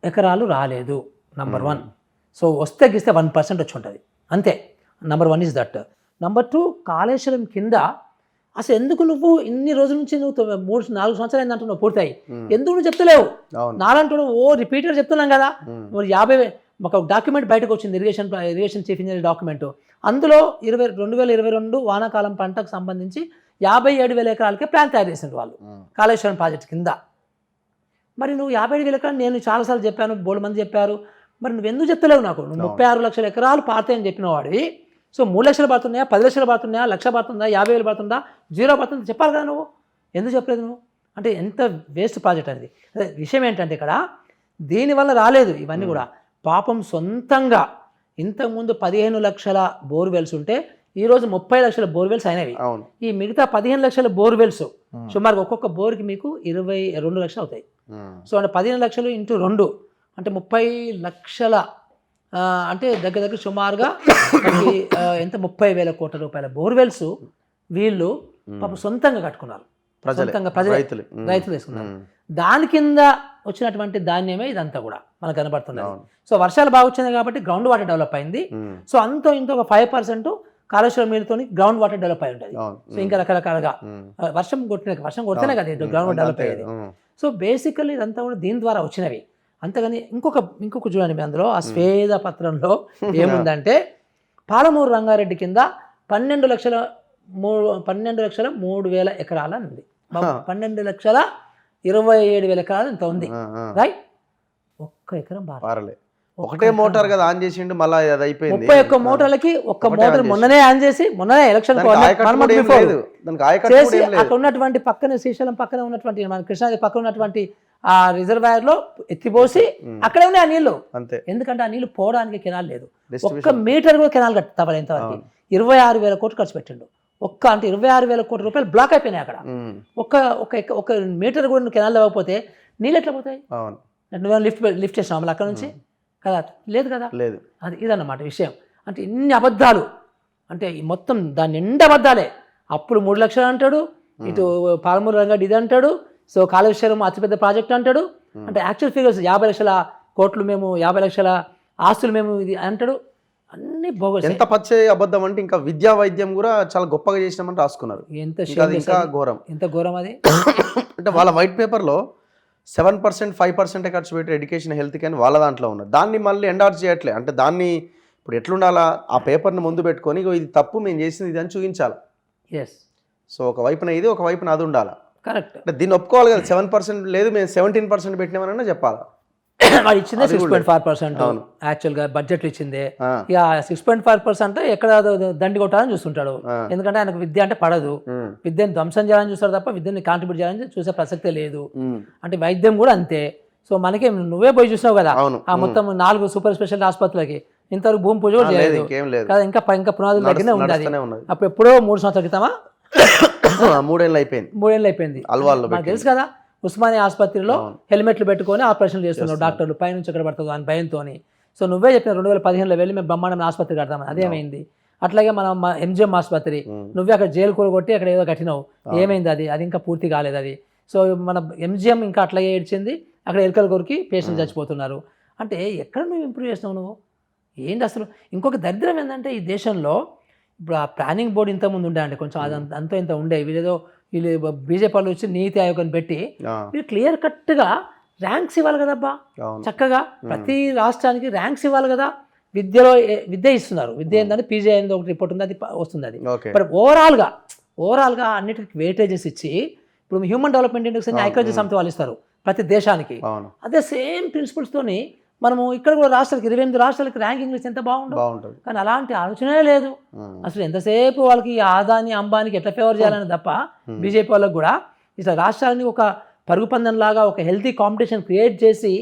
ఎకరాలు రాలేదు, నంబర్ 1. సో వస్తే గిస్తే 1% వచ్చి ఉంటుంది అంతే. Number 1 is that. Number 2 Kaleshwaram కింద అసలు ఎందుకు నువ్వు ఇన్ని రోజుల నుంచి నువ్వు 3-4 సంవత్సరాలు అయింది అంటున్నావు పూర్తయి, ఎందుకు నువ్వు చెప్తలేవు? నాలంటున్నావు రిపీటెడ్ చెప్తున్నాం కదా. మరి 50 ఒక డాక్యుమెంట్ బయటకు వచ్చింది, ఇరిగేషన్ చీఫ్ ఇంజనీర్ డాక్యుమెంట్. అందులో 2022 వానాకాలం పంటకు సంబంధించి 57,000 ఎకరాలకే ప్లాన్ తయారు చేసిండ్రు వాళ్ళు కాళేశ్వరం ప్రాజెక్ట్ కింద. మరి నువ్వు 57,000 ఎకరాలు నేను చాలాసార్లు చెప్పాను, బోల్డ్ మంది చెప్పారు, మరి నువ్వు ఎందుకు చెప్తలేవు నాకు? నువ్వు 36 లక్షల ఎకరాలు పారుతాయని చెప్పిన వాడివి. సో 3 లక్షలు పడుతున్నాయా, 10 లక్షలు పడుతున్నాయా, 1,00,000 పడుతుందా, 50,000 పడుతుందా, 0 పడుతుందా చెప్పాలి కదా నువ్వు. ఎందుకు చెప్పలేదు నువ్వు అంటే ఎంత వేస్ట్ ప్రాజెక్ట్ అనేది. అదే విషయం ఏంటంటే ఇక్కడ దీనివల్ల రాలేదు ఇవన్నీ కూడా పాపం సొంతంగా ఇంతకుముందు 15 లక్షల బోర్వెల్స్ ఉంటే ఈరోజు 30 లక్షల బోర్వెల్స్ అయినవి. ఈ మిగతా 15 లక్షల బోర్వెల్స్ సుమారుగా ఒక్కొక్క బోర్కి మీకు 22 లక్షలు అవుతాయి. సో అంటే 15 లక్షలు ఇంటూ 2 అంటే 30 లక్షల అంటే దగ్గర సుమారుగా ఎంత 30,000 కోట్ల రూపాయల బోర్వెల్స్ వీళ్ళు పాపం సొంతంగా కట్టుకున్నారు. సొంతంగా రైతులు వేసుకున్నారు. దాని కింద వచ్చినటువంటి ధాన్యమే ఇదంతా కూడా మనకు కనబడుతుంది. సో వర్షాలు బాగా వచ్చినాయి కాబట్టి గ్రౌండ్ వాటర్ డెవలప్ అయింది. సో అంతో ఇంత ఒక 5% కాళేశ్వరం నీళ్ళతో గ్రౌండ్ వాటర్ డెవలప్ అయి ఉంటుంది. సో ఇంకా రకరకాలుగా వర్షం కొడితేనే కదా గ్రౌండ్ వాటర్ డెవలప్ అయ్యేది. సో బేసికల్లీ ఇదంతా కూడా దీని ద్వారా వచ్చినవి. అంతేగాని ఇంకొక చూడండి అందులో ఆ స్వేద పత్రంలో ఏముందంటే పాలమూరు రంగారెడ్డి కింద 12,03,000 ఎకరాలు అని ఉంది. 12,27,000 ఎకరాలు ఇంత ఉంది. రైట్, ఒక్క ఎకరం బారలే. ఒకటే మోటార్ కదా ఆన్ చేసిండు, మళ్ళీ అది అయిపోయింది. 31 మోటార్లకి ఒక్క మోటార్ మొన్ననే ఆన్ చేసి మొన్ననే ఎలక్షన్ చేసి అక్కడ ఉన్నటువంటి పక్కన శ్రీశైలం పక్కన ఉన్నటువంటి మన కృష్ణాది పక్కన ఉన్నటువంటి ఆ రిజర్వాయర్ లో ఎత్తిపోసి అక్కడే ఉన్నాయి ఆ నీళ్లు. ఎందుకంటే ఆ నీళ్లు పోవడానికి కెనాల్ లేదు. ఒక్క మీటర్ కూడా కెనాల్ కట్టవాలి. ఇంతవరకు 26,000 కోట్లు ఖర్చు పెట్టిండు. అంటే 26,000 కోట్ల రూపాయలు బ్లాక్ అయిపోయినాయి అక్కడ. ఒక మీటర్ కూడా కెనాల్ లేకపోతే నీళ్ళు ఎట్లా పోతాయి? నువ్వేమో లిఫ్ట్ చేసినావు మళ్ళీ అక్కడ నుంచి కదా? లేదు కదా. అది ఇదన్నమాట విషయం. అంటే ఇన్ని అబద్ధాలు, అంటే మొత్తం దాని నిండా అబద్ధాలే. అప్పుడు 3 లక్షలు అంటాడు, ఇటు పాలమూరు రంగారెడ్డి ఇది అంటాడు, సో కాళేశ్వరం అతిపెద్ద ప్రాజెక్ట్ అంటాడు. అంటే యాక్చువల్ ఫిగర్స్ 50 లక్షల కోట్లు మేము 50 లక్షల ఆస్తులు మేము ఇది అంటాడు. అన్ని బోగస్. ఎంత పచ్చే అబద్ధం అంటే ఇంకా విద్యా వైద్యం కూడా చాలా గొప్పగా చేసినామని రాసుకున్నారు. ఇంకా ఘోరం, ఎంత ఘోరం అది. అంటే వాళ్ళ వైట్ పేపర్లో 7% 5% ఖర్చు పెట్టి ఎడ్యుకేషన్ హెల్త్ కానీ వాళ్ళ దాంట్లో ఉన్నారు. దాన్ని మళ్ళీ ఎండార్స్ చేయట్లే. అంటే దాన్ని ఇప్పుడు ఎట్లుండాలా, ఆ పేపర్ని ముందు పెట్టుకొని ఇది తప్పు మేము చేసింది ఇది అని చూపించాలి. సో ఒక వైపున ఇది, ఒక వైపున అది ఉండాలి. కరెక్ట్. అంటే దీన్ని ఒప్పుకోవాలి కదా. 7% లేదు మేము 17% పెట్టినామన్నా చెప్పాలి. వాడు ఇచ్చిందే 6.5%. యాక్చువల్గా బడ్జెట్ ఇచ్చిందే. ఇక 6.5% ఎక్కడ దండి కొట్టాలని చూస్తుంటాడు. ఎందుకంటే ఆయనకు విద్య అంటే పడదు. విద్యను ధ్వంసం చేయాలని చూస్తాడు తప్ప విద్యని కాంట్రిబ్యూట్ చేయాలని చూసే ప్రసక్తే లేదు. అంటే వైద్యం కూడా అంతే. సో మనకి నువ్వే పోయి చూసావు కదా ఆ మొత్తం 4 సూపర్ స్పెషాలిటీ ఆసుపత్రులకి ఇంతవరకు భూమి పూజ కూడా చేయలేదు కదా. ఇంకా పునాదుల దగ్గరనే ఉన్నది. అప్పుడు ఎప్పుడో 3 సంవత్సరాల క్రితమా 3 ఏళ్ళు అయిపోయింది. నాకు తెలుసు కదా. ఉస్మానియా ఆసుపత్రిలో హెల్మెట్లు పెట్టుకొని ఆపరేషన్లు చేస్తున్నారు డాక్టర్లు, పైనుంచి ఎక్కడ పడుతుందో అని భయంతో. సో నువ్వే చెప్పిన 2015లో వెళ్ళి మేము బ్రహ్మాండం ఆసుపత్రి కడతామని, అదేమైంది? అట్లాగే మనం ఎంజిఎం ఆసుపత్రి నువ్వే అక్కడ జైలు కొట్టి అక్కడ ఏదో కట్టినావు, ఏమైంది? అది ఇంకా పూర్తి కాలేదు అది. సో మన ఎంజిఎం ఇంకా అట్లాగే ఏడ్చింది, అక్కడ ఎలుకల కొరికి పేషెంట్ చచ్చిపోతున్నారు. అంటే ఎక్కడ నువ్వు ఇంప్రూవ్ చేసినావు నువ్వు? ఏంటి అసలు? ఇంకొక దరిద్రం ఏంటంటే ఈ దేశంలో ఇప్పుడు ఆ ప్లానింగ్ బోర్డు ఇంతకుముందు ఉండే అండి కొంచెం అంత ఇంత ఉండే. వీళ్ళు బీజేపీ వాళ్ళు వచ్చి నీతి ఆయోగ్ అని పెట్టి వీళ్ళు క్లియర్ కట్గా ర్యాంక్స్ ఇవ్వాలి కదబ్బా. చక్కగా ప్రతి రాష్ట్రానికి ర్యాంక్స్ ఇవ్వాలి కదా. విద్య ఇస్తున్నారు. విద్య ఏంటంటే పీజీ అనేది ఒకటి రిపోర్ట్ ఉంది, అది వస్తుంది. అది బట్ ఓవరాల్గా అన్నిటికి వెయిటేజెస్ ఇచ్చి ఇప్పుడు హ్యూమన్ డెవలప్మెంట్ ఇండెక్స్ అని ఐక్యరాజ్య సమితి వాళ్ళు ఇస్తారు ప్రతి దేశానికి. అదే సేమ్ ప్రిన్సిపల్స్తోని మనము ఇక్కడ కూడా రాష్ట్రాలకి 28 రాష్ట్రాలకి ర్యాంకింగ్ లిస్ట్ ఎంత బాగుంటుంది. కానీ అలాంటి ఆలోచనే లేదు అసలు. ఎంతసేపు వాళ్ళకి ఆదాని అంబానికి ఎట్లా ఫేవర్ చేయాలని తప్ప బీజేపీ వాళ్ళకి కూడా ఇట్లా రాష్ట్రాలని ఒక పరుగు పందెం లాగా ఒక హెల్తీ కాంపిటీషన్ క్రియేట్ చేసి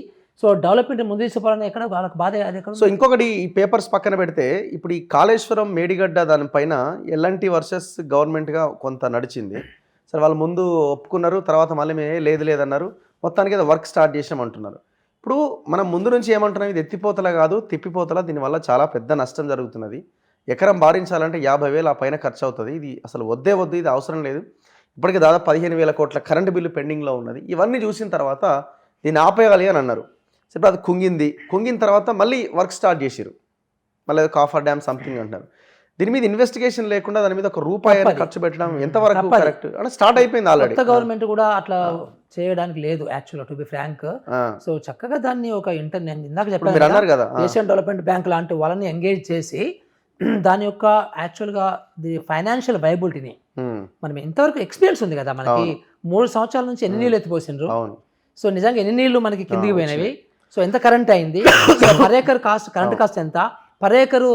సో డెవలప్మెంట్ ముందు తీసుకోవాలని ఎక్కడ వాళ్ళకి బాధ. సో ఇంకొకటి ఈ పేపర్స్ పక్కన పెడితే ఇప్పుడు ఈ కాళేశ్వరం మేడిగడ్డ దానిపైన ఎల్ఎన్టీ వర్సెస్ గవర్నమెంట్గా కొంత నడిచింది. సరే వాళ్ళు ముందు ఒప్పుకున్నారు, తర్వాత మళ్ళీ లేదన్నారు, మొత్తానికి ఏదో వర్క్ స్టార్ట్ చేసామంటున్నారు. ఇప్పుడు మనం ముందు నుంచి ఏమంటున్నాం, ఇది ఎత్తిపోతల కాదు తిప్పిపోతల, దీనివల్ల చాలా పెద్ద నష్టం జరుగుతున్నది. ఎకరం బారించాలంటే 50,000 ఆ పైన ఖర్చు అవుతుంది. ఇది అసలు వద్దు, ఇది అవసరం లేదు. ఇప్పటికీ దాదాపు 15,000 కోట్ల కరెంటు బిల్లు పెండింగ్లో ఉన్నది. ఇవన్నీ చూసిన తర్వాత దీన్ని ఆపేయాలి అని అన్నారు. ఇప్పుడు అది కుంగిన తర్వాత మళ్ళీ వర్క్ స్టార్ట్ చేసిరు. మళ్ళీ కాఫర్ డ్యామ్ సంథింగ్ అంటున్నారు. దీని మీద ఇన్వెస్టిగేషన్ లేకుండా దాని మీద ₹1 ఖర్చు పెట్టడం ఎంతవరకు కరెక్ట్? అంటే స్టార్ట్ అయిపోయింది ఆల్రెడీ. గవర్నమెంట్ కూడా అట్లా చేయడానికి లేదు యాక్చువల్గా, టు బి ఫ్రాంక్. సో చక్కగా దాన్ని ఒక నేను ఇందాక చెప్పాను కదా, ఏషియన్ డెవలప్మెంట్ బ్యాంక్ లాంటి వాళ్ళని ఎంగేజ్ చేసి దాని యొక్క యాక్చువల్గా ది ఫైనాన్షియల్ వైబిలిటీని మనం ఇంతవరకు ఎక్స్పీరియన్స్ ఉంది కదా మనకి. 3 సంవత్సరాల నుంచి ఎన్ని నీళ్ళు ఎత్తిపోసిండ్రు. సో నిజంగా ఎన్ని నీళ్లు మనకి కిందికి పోయినవి, సో ఎంత కరెంట్ అయింది, per acre cost current cost ఎంత, పర్ ఏకరు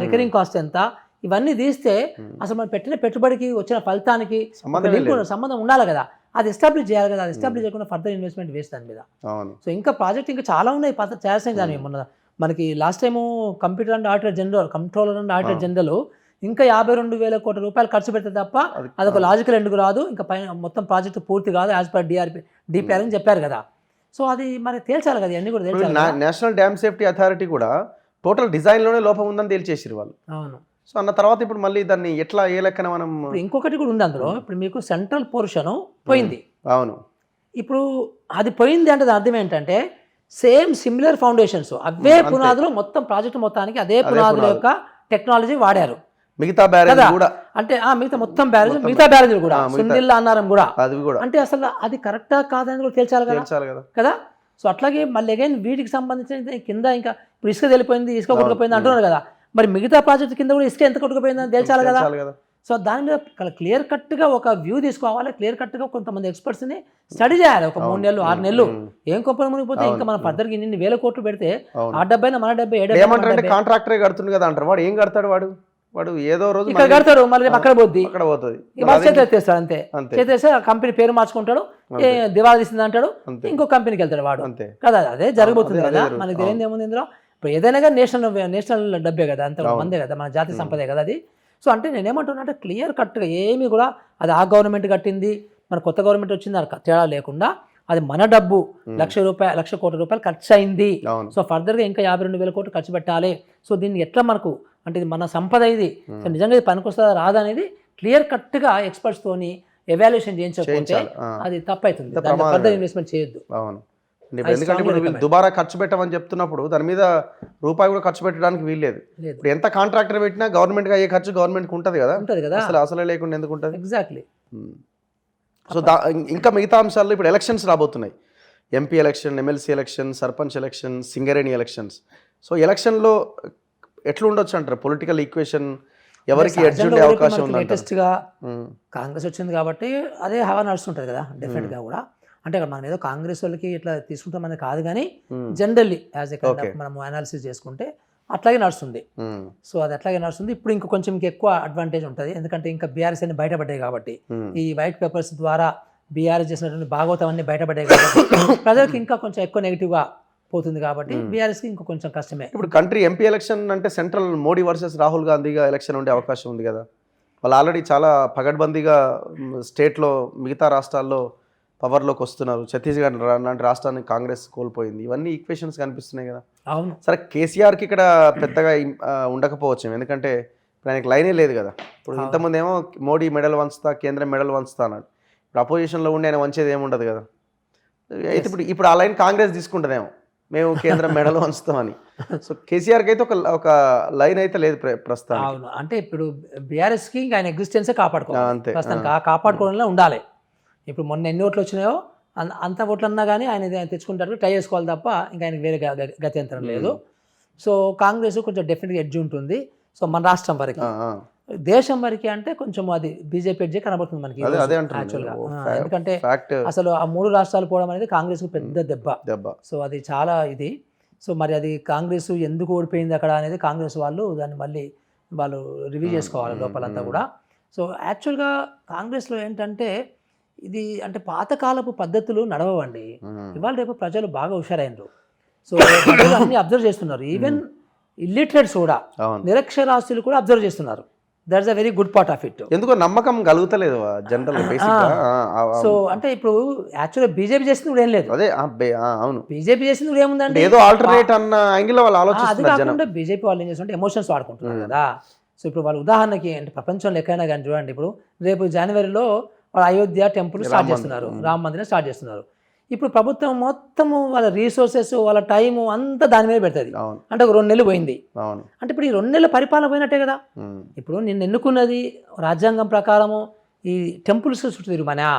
రికరింగ్ కాస్ట్ ఎంత, ఇవన్నీ తీస్తే అసలు మనం పెట్టిన పెట్టుబడికి వచ్చిన ఫలితానికి సంబంధం ఉండాలి కదా. అది ఎస్టాబ్లిష్ చేయాలి కదా, అది ఎస్టాబ్లిష్ చేయకుండా ఫర్దర్ ఇన్వెస్ట్మెంట్ వేస్ట్ దాని మీద. అవును. సో ఇంకా ప్రాజెక్ట్ ఇంకా చాలా ఉన్నాయి చేయాల్సిన దాని మొన్న మనకి last time computer and auditor general controller and auditor general ఇంకా 52,000 కోట్ల రూపాయలు ఖర్చు పెడితే తప్ప అదొక లాజికల్ ఎందుకు రాదు, ఇంకా పైన మొత్తం ప్రాజెక్ట్ పూర్తి కాదు యాజ్ పర్ డిపిఆర్ అని చెప్పారు కదా. సో అది మరి తేల్చాలి కదా, అన్ని కూడా తేల్చాలి. నేషనల్ డ్యామ్ సేఫ్టీ అథారిటీ కూడా టోటల్ డిజైన్లోనే లోపం ఉందని తేల్చేసారు వాళ్ళు. అవును. సో అన్న తర్వాత ఇప్పుడు మళ్ళీ దాన్ని ఎట్లా ఏ లెక్కన మనం ఇప్పుడు ఇంకొకటి కూడా ఉంది అందులో. ఇప్పుడు మీకు సెంట్రల్ పోర్షన్ పోయింది. అవును. ఇప్పుడు అది పోయింది అంటే దాని అర్థం ఏంటంటే సేమ్ సిమిలర్ ఫౌండేషన్స్ అవే పునాదులు మొత్తం ప్రాజెక్ట్ మొత్తానికి అదే పునాదుల యొక్క టెక్నాలజీ వాడారు. మిగతా బ్యారేజ్ కూడా అంటే మిగతా మొత్తం బ్యారేజ్ మిగతా బ్యారేజ్లు కూడా సుందిల్లా అన్నారం కూడా అది కూడా అంటే అసలు అది కరెక్టా కాదని కూడా తేల్చాలి కదా కదా. సో అట్లాగే మళ్ళీ అగైన్ వీటికి సంబంధించిన కింద ఇంకా ఇప్పుడు ఇసుక తెలిపోయింది ఇసుక కొట్టుకుపోయింది అంటున్నారు కదా, మరి మిగతా ప్రాజెక్ట్ కింద కూడా ఇసుక ఎంత కొట్టుకుపోయిందని తేల్చాలి కదా. సో దాని మీద క్లియర్ కట్గా ఒక వ్యూ తీసుకోవాలి, క్లియర్ కట్గా కొంతమంది ఎక్స్పర్ట్స్ని స్టడీ చేయాలి. ఒక 3 నెలలు 6 నెలలు ఏం కొంపలు మునిగిపోతే ఇంకా మనం ఫర్దర్గా ఇన్ని వేల కోట్లు పెడితే ఆ 70 మన 70 ఏమంటారంటే కాంట్రాక్టరే కడుతుంది కదా అంటారు. వాడు ఏం కడతాడు, వాడు ఏదో రోజు ఇక్కడ కడతాడు మళ్ళీ అక్కడ పోద్ది పోతుంది చేతి ఎత్తేస్తాడు అంతే. చేతేస్తే కంపెనీ పేరు మార్చుకుంటాడు, దివాళా తీసింది అంటాడు, ఇంకో కంపెనీకి వెళ్తాడు వాడు కదా. అదే జరగబోతుంది కదా. మనకి తెలియదు ఏముంది ఇందులో. ఇప్పుడు ఏదైనా కానీ నేషనల్ డబ్బే కదా, అంత మందే కదా, మన జాతీయ సంపదే కదా అది. సో అంటే నేనేమంటున్నా అంటే క్లియర్ కట్గా ఏమీ కూడా అది ఆ గవర్నమెంట్ కట్టింది మన కొత్త గవర్నమెంట్ వచ్చింది అది తేడా లేకుండా అది మన డబ్బు 1,00,000 కోట్ల రూపాయలు ఖర్చు అయింది. సో ఫర్దర్గా ఇంకా 52,000 కోట్లు ఖర్చు పెట్టాలి. సో దీన్ని ఎట్లా మనకు అంటే ఇది మన సంపద ఇది, సో నిజంగా ఇది పనికొస్తుందా రాదా అనేది క్లియర్ కట్గా ఎక్స్పర్ట్స్ తోని ఎవాల్యుయేషన్ చేయించకపోతే అది తప్పవుతుంది. ఫర్దర్ ఇన్వెస్ట్మెంట్ చేయొద్దు. ఎందుకంటే ఇప్పుడు దుబారా ఖర్చు పెట్టమని చెప్తున్నప్పుడు దాని మీద రూపాయి కూడా ఖర్చు పెట్టడానికి వీల్లేదు. ఇప్పుడు ఎంత కాంట్రాక్టర్ పెట్టినా గవర్నమెంట్గా అయ్యే ఖర్చు గవర్నమెంట్కి ఉంటుంది కదా, అసలు లేకుండా ఎందుకు ఉంటుంది. ఎగ్జాక్ట్లీ. సో ఇంకా మిగతా అంశాల్లో ఇప్పుడు ఎలక్షన్స్ రాబోతున్నాయి. MP election, MLC election, sarpanch election, Singareni elections. So ఎలక్షన్లో ఎట్లా ఉండొచ్చు అంటారు పొలిటికల్ ఈక్వేషన్, ఎవరికి ఎడ్జ్ ఉండే అవకాశం ఉంది? లేటెస్ట్గా కాంగ్రెస్ వచ్చింది కాబట్టి అదే హవా నడుస్తుంటుంది కదా డెఫినెట్గా కూడా. అంటే మనం ఏదో కాంగ్రెస్ వాళ్ళకి ఇట్లా తీసుకుంటామని కాదు కానీ generally as a kind of మనం అనాలిసిస్ చేసుకుంటే అట్లాగే నడుస్తుంది. సో అది అట్లాగే నడుస్తుంది. ఇప్పుడు ఇంకా కొంచెం ఎక్కువ అడ్వాంటేజ్ ఉంటుంది ఎందుకంటే ఇంకా బీఆర్ఎస్ అన్ని బయటపడ్డాయి కాబట్టి, ఈ వైట్ పేపర్స్ ద్వారా బీఆర్ఎస్ చేసినటువంటి భాగవతం అన్ని బయటపడ్డాయి కాబట్టి ప్రజలకు ఇంకా కొంచెం ఎక్కువ నెగిటివ్గా పోతుంది కాబట్టి బీఆర్ఎస్కి ఇంకా కొంచెం కష్టమే. ఇప్పుడు కంట్రీ ఎంపీ ఎలక్షన్ అంటే సెంట్రల్ మోడీ వర్సెస్ రాహుల్ గాంధీగా ఎలక్షన్ ఉండే అవకాశం ఉంది కదా. వాళ్ళు ఆల్రెడీ చాలా పగడ్బందీగా స్టేట్లో మిగతా రాష్ట్రాల్లో పవర్లోకి వస్తున్నారు. ఛత్తీస్గఢ్ లాంటి రాష్ట్రాన్ని కాంగ్రెస్ కోల్పోయింది. ఇవన్నీ ఈక్వేషన్స్ కనిపిస్తున్నాయి కదా. అవును. సరే కేసీఆర్కి ఇక్కడ పెద్దగా ఉండకపోవచ్చు ఎందుకంటే ఇప్పుడు ఆయనకి లైనే లేదు కదా. ఇప్పుడు ఇంతకుముందు ఏమో మోడీ మెడల్ వంచుతా, కేంద్రం మెడల్ వంచుతా అన్నాడు. ఇప్పుడు అపోజిషన్లో ఉండి ఆయన వంచేది ఏముండదు కదా. అయితే ఇప్పుడు ఆ లైన్ కాంగ్రెస్ తీసుకుంటుందేమో, మేము కేంద్రం మెడల్ వంచుతామని. సో కేసీఆర్కి అయితే ఒక లైన్ అయితే లేదు ప్రస్తుతం. అవును. అంటే ఇప్పుడు బీఆర్ఎస్కి ఇంకా ఆయన ఎగ్జిస్టెన్సే కాపాడుకోవాలి అంతే, ప్రస్తుతానికి కాపాడుకోవడంలో ఉండాలి. ఇప్పుడు మొన్న ఎన్ని ఓట్లు వచ్చినాయో అంత ఓట్లు అన్నా కానీ ఆయన తెచ్చుకుంటారు, ట్రై చేసుకోవాలి తప్ప ఇంకా ఆయనకి వేరే గత్యంతరం లేదు. సో కాంగ్రెస్ కొంచెం డెఫినెట్గా ఎడ్జ్ ఉంటుంది. సో మన రాష్ట్రం వరకు, దేశం వరకు అంటే కొంచెం అది బీజేపీ ఎడ్జే కనబడుతుంది మనకి యాక్చువల్గా. ఎందుకంటే అసలు ఆ 3 రాష్ట్రాలు పోవడం అనేది కాంగ్రెస్కు పెద్ద దెబ్బ. సో అది చాలా ఇది. సో మరి అది కాంగ్రెస్ ఎందుకు ఓడిపోయింది అక్కడ అనేది కాంగ్రెస్ వాళ్ళు దాన్ని మళ్ళీ వాళ్ళు రివ్యూ చేసుకోవాలి లోపలంతా కూడా. సో యాక్చువల్గా కాంగ్రెస్లో ఏంటంటే ఇది అంటే పాతకాలపు పద్ధతులు నడవండి. ఇవాళ రేపు ప్రజలు బాగా హుషారైనరు. సో ప్రజలు అన్ని అబ్జర్వ్ చేస్తున్నారు. ఈవెన్ ఇల్లిటరేట్స్ కూడా, నిరక్షరాస్యులు కూడా అబ్జర్వ్ చేస్తున్నారు. That's a very good part of it. ఎందుకో నమ్మకం కలుగుతలేదు జనరల్. సో అంటే ఇప్పుడు యాక్చువల్గా బీజేపీ చేసింది కూడా ఏం లేదు. అదే అవును, బీజేపీ చేసింది కూడా ఏముందంటే ఏదో ఆల్టర్నేట్ అన్న యాంగిల్ వాళ్ళు ఆలోచిస్తున్నారు. అది కాకుండా బీజేపీ వాళ్ళు ఏం చేస్తుంటే ఎమోషన్స్ వాడుకుంటున్నారు కదా. సో ఇప్పుడు వాళ్ళు ఉదాహరణకి అంటే ప్రపంచంలో ఎక్కడైనా కానీ చూడండి, ఇప్పుడు రేపు జనవరిలో వాళ్ళు అయోధ్య టెంపుల్ స్టార్ట్ చేస్తున్నారు, రామ మందిరం స్టార్ట్ చేస్తున్నారు. ఇప్పుడు ప్రభుత్వం మొత్తము వాళ్ళ రీసోర్సెస్ వాళ్ళ టైము అంతా దాని మీద పెడుతుంది. అంటే ఒక 2 నెలలు పోయింది అంటే ఇప్పుడు ఈ 2 నెలల పరిపాలన పోయినట్టే కదా. ఇప్పుడు నిన్ను ఎన్నుకున్నది రాజ్యాంగం ప్రకారము ఈ టెంపుల్స్ చుట్టూ తిరుగుమనా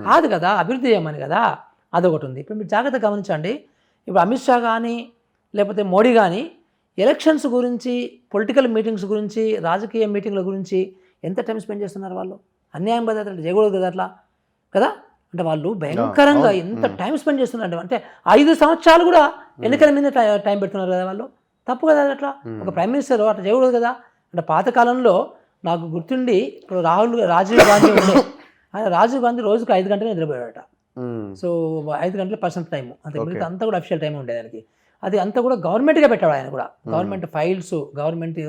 కాదు కదా, అభివృద్ధి చేయమని కదా. అదొకటి ఉంది. ఇప్పుడు మీరు జాగ్రత్తగా గమనించండి. ఇప్పుడు అమిత్ షా కానీ లేకపోతే మోడీ కానీ ఎలక్షన్స్ గురించి, పొలిటికల్ మీటింగ్స్ గురించి, రాజకీయ మీటింగ్ల గురించి ఎంత టైం స్పెండ్ చేస్తున్నారు వాళ్ళు. అన్యాయం పద్ధతులు చేయకూడదు కదా అట్లా కదా. అంటే వాళ్ళు భయంకరంగా ఎంత టైం స్పెండ్ చేస్తున్నారు అంటే 5 సంవత్సరాలు కూడా ఎన్నికల మీద టైం పెడుతున్నారు కదా వాళ్ళు. తప్పు కదా అట్లా. ఒక ప్రైమ్ మినిస్టర్ అట్లా చేయకూడదు కదా. అంటే పాతకాలంలో నాకు గుర్తుండి ఇప్పుడు రాజీవ్ గాంధీ ఉండే ఆయన రాజీవ్ గాంధీ రోజుకు 5 గంటలు నిద్రపోయాడట. ఉమ్, సో 5 గంటల పర్సెంట్ టైం అంతే, మిగతా అంతా కూడా అఫిషియల్ టైం ఉండేది ఆయనకి. అది అంతా కూడా గవర్నమెంట్గా పెట్టాడు ఆయన కూడా, గవర్నమెంట్ ఫైల్స్, గవర్నమెంట్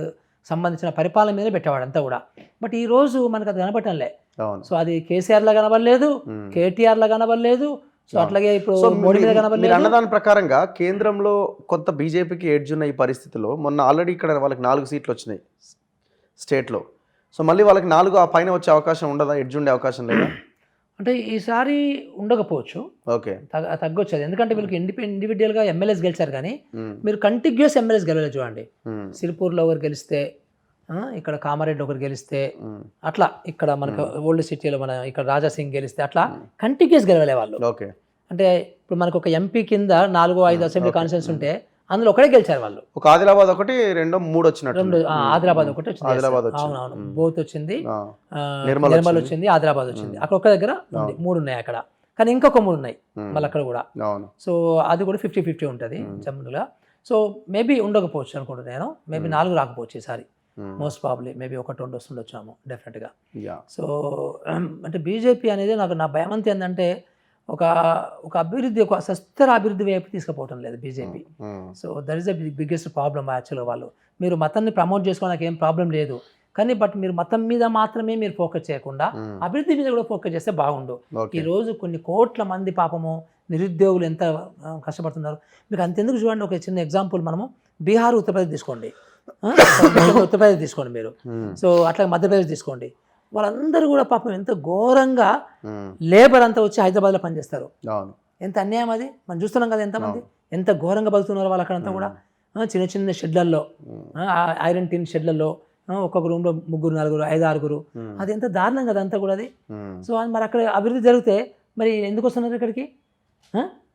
సంబంధించిన పరిపాలన మీద పెట్టేవాడు అంతా కూడా. బట్ ఈ రోజు మనకు అది కనపడటంలే. అవును. సో అది కేసీఆర్లో కనబడలేదు, కేటీఆర్లో కనబడలేదు, సో అట్లాగే ఇప్పుడు మోడీ మీద మీరు కనబడలేదు. అన్నదాని ప్రకారంగా కేంద్రంలో కొంత బీజేపీకి ఎడ్జ్ ఉన్న ఈ పరిస్థితిలో మొన్న ఆల్రెడీ ఇక్కడ వాళ్ళకి 4 సీట్లు వచ్చినాయి స్టేట్లో. సో మళ్ళీ వాళ్ళకి 4 ఆ పైన వచ్చే అవకాశం ఉండదా? ఎడ్జ్ ఉండే అవకాశం లేదా? అంటే ఈసారి ఉండకపోవచ్చు, ఓకే. తగ్గొచ్చేది. ఎందుకంటే వీళ్ళకి ఇండివిజువల్గా ఎమ్మెల్యేస్ గెలిచారు, కానీ మీరు కంటిన్యూస్ ఎమ్మెల్యేస్ గెలవలేదు చూడండి. సిరిపూర్లో ఒకరు గెలిస్తే, ఇక్కడ కామారెడ్డి ఒకరు గెలిస్తే, అట్లా ఇక్కడ మనకు ఓల్డ్ సిటీలో మన ఇక్కడ రాజాసింగ్ గెలిస్తే, అట్లా కంటిన్యూస్ గెలవలే వాళ్ళు. ఓకే. అంటే ఇప్పుడు మనకు ఒక ఎంపీ కింద 4-5 అసెంబ్లీ కాన్స్టిట్యూన్స్ ఉంటే అందులో ఒకటే గెలిచారు వాళ్ళు. ఒక ఆదిలాబాద్ ఒకటి, 2-3 వచ్చినట్టు. ఆదిలాబాద్ ఒకటి వచ్చింది, ఆదిలాబాద్ వచ్చింది. అవునవును, బోత్ వచ్చింది, నిర్మల్ నిర్మల్ వచ్చింది, ఆదిలాబాద్ వచ్చింది. అక్కడ ఒక్క దగ్గర ఉంది, 3 ఉన్నాయి అక్కడ, కానీ ఇంకొక 3 ఉన్నాయి మళ్ళీ అక్కడ కూడా. సో అది కూడా 50-50 ఉంటుంది జమ్మూగా. సో మేబీ ఉండకపోవచ్చు అనుకుంటున్నాను నేను, మేబీ 4 రాకపోవచ్చు ఈసారి, మోస్ట్ ప్రాబ్లీ మేబీ 1-2 వస్తుండొచ్చాము డెఫినెట్గా. సో అంటే బీజేపీ అనేది నా భయం అంతా ఏంటంటే ఒక అభివృద్ధి, ఒక సస్థిర అభివృద్ధి వైపు తీసుకుపోవటం లేదు BJP. So that is the biggest problem యాక్చువల్గా. వాళ్ళు మీరు మతాన్ని ప్రమోట్ చేసుకోవడానికి ఏం ప్రాబ్లం లేదు, కానీ బట్ మీరు మతం మీద మాత్రమే మీరు ఫోకస్ చేయకుండా అభివృద్ధి మీద కూడా ఫోకస్ చేస్తే బాగుండు. ఈరోజు కొన్ని కోట్ల మంది పాపము నిరుద్యోగులు ఎంత కష్టపడుతున్నారు. మీకు అంతెందుకు చూడండి, ఒక చిన్న ఎగ్జాంపుల్, మనము బీహార్, ఉత్తరప్రదేశ్ తీసుకోండి, ఉత్తరప్రదేశ్ తీసుకోండి మీరు, సో అట్లా మధ్యప్రదేశ్ తీసుకోండి. వాళ్ళందరూ కూడా పాపం ఎంత ఘోరంగా లేబర్ అంతా వచ్చి హైదరాబాద్లో పనిచేస్తారు. ఎంత అన్యాయం అది, మనం చూస్తున్నాం కదా ఎంతమంది ఎంత ఘోరంగా బతుకుతున్నారు వాళ్ళు అక్కడంతా కూడా. చిన్న చిన్న షెడ్లలో, ఐరన్ టిన్ షెడ్లలో, ఒక్కొక్క రూమ్లో 3-4, 5-6, అది ఎంత దారుణం కదా అంతా కూడా అది. సో మరి అక్కడ అభివృద్ధి జరిగితే మరి ఎందుకు వస్తున్నారు ఇక్కడికి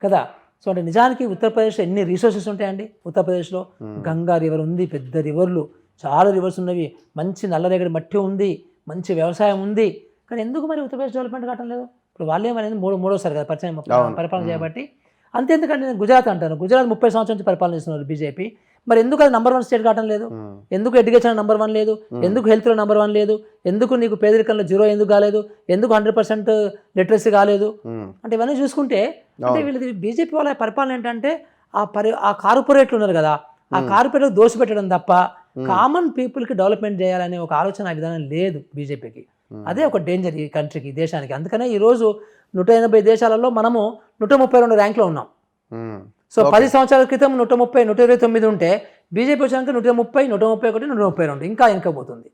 కదా? సో అంటే నిజానికి ఉత్తరప్రదేశ్లో ఎన్ని రిసోర్సెస్ ఉంటాయండి. ఉత్తరప్రదేశ్లో గంగా రివర్ ఉంది, పెద్ద రివర్లు, చాలా రివర్స్ ఉన్నవి, మంచి నల్లరేగడి మట్టి ఉంది, మంచి వ్యవసాయం ఉంది, కానీ ఎందుకు మరి ఉత్తరప్రదేశ్ డెవలప్మెంట్ కావటం లేదు? ఇప్పుడు వాళ్ళే అనేది మూడోసారి కదా పరిపాలన చేయబట్టి. అంతేందుకంటే నేను గుజరాత్ అంటాను, గుజరాత్ 30 సంవత్సరాల నుంచి పరిపాలన చేస్తున్నారు బీజేపీ, మరి ఎందుకు అది నంబర్ 1 స్టేట్ కావటం లేదు? ఎందుకు ఎడ్యుకేషన్ నంబర్ 1 లేదు? ఎందుకు హెల్త్లో నంబర్ 1 లేదు? ఎందుకు నీకు పేదరికంలో 0 ఎందుకు కాలేదు? ఎందుకు 100% లిటరసీ కాలేదు? అంటే ఇవన్నీ చూసుకుంటే అంటే వీళ్ళది బీజేపీ వాళ్ళ పరిపాలన ఏంటంటే ఆ కార్పొరేట్లు ఉన్నారు కదా, ఆ కార్పొరేట్ దోషపెట్టడం తప్ప కామన్ పీపుల్కి డెవలప్మెంట్ చేయాలనే ఒక ఆలోచన విధానం లేదు బీజేపీకి. అదే ఒక డేంజర్ ఈ కంట్రీకి, దేశానికి. అందుకనే ఈరోజు 180 దేశాలలో మనము 132 ర్యాంక్లో ఉన్నాం. సో 10 సంవత్సరాల క్రితం 130, 129 ఉంటే బీజేపీ వచ్చాక 130, 131, 132, ఇంకా వెనకపోతుంది.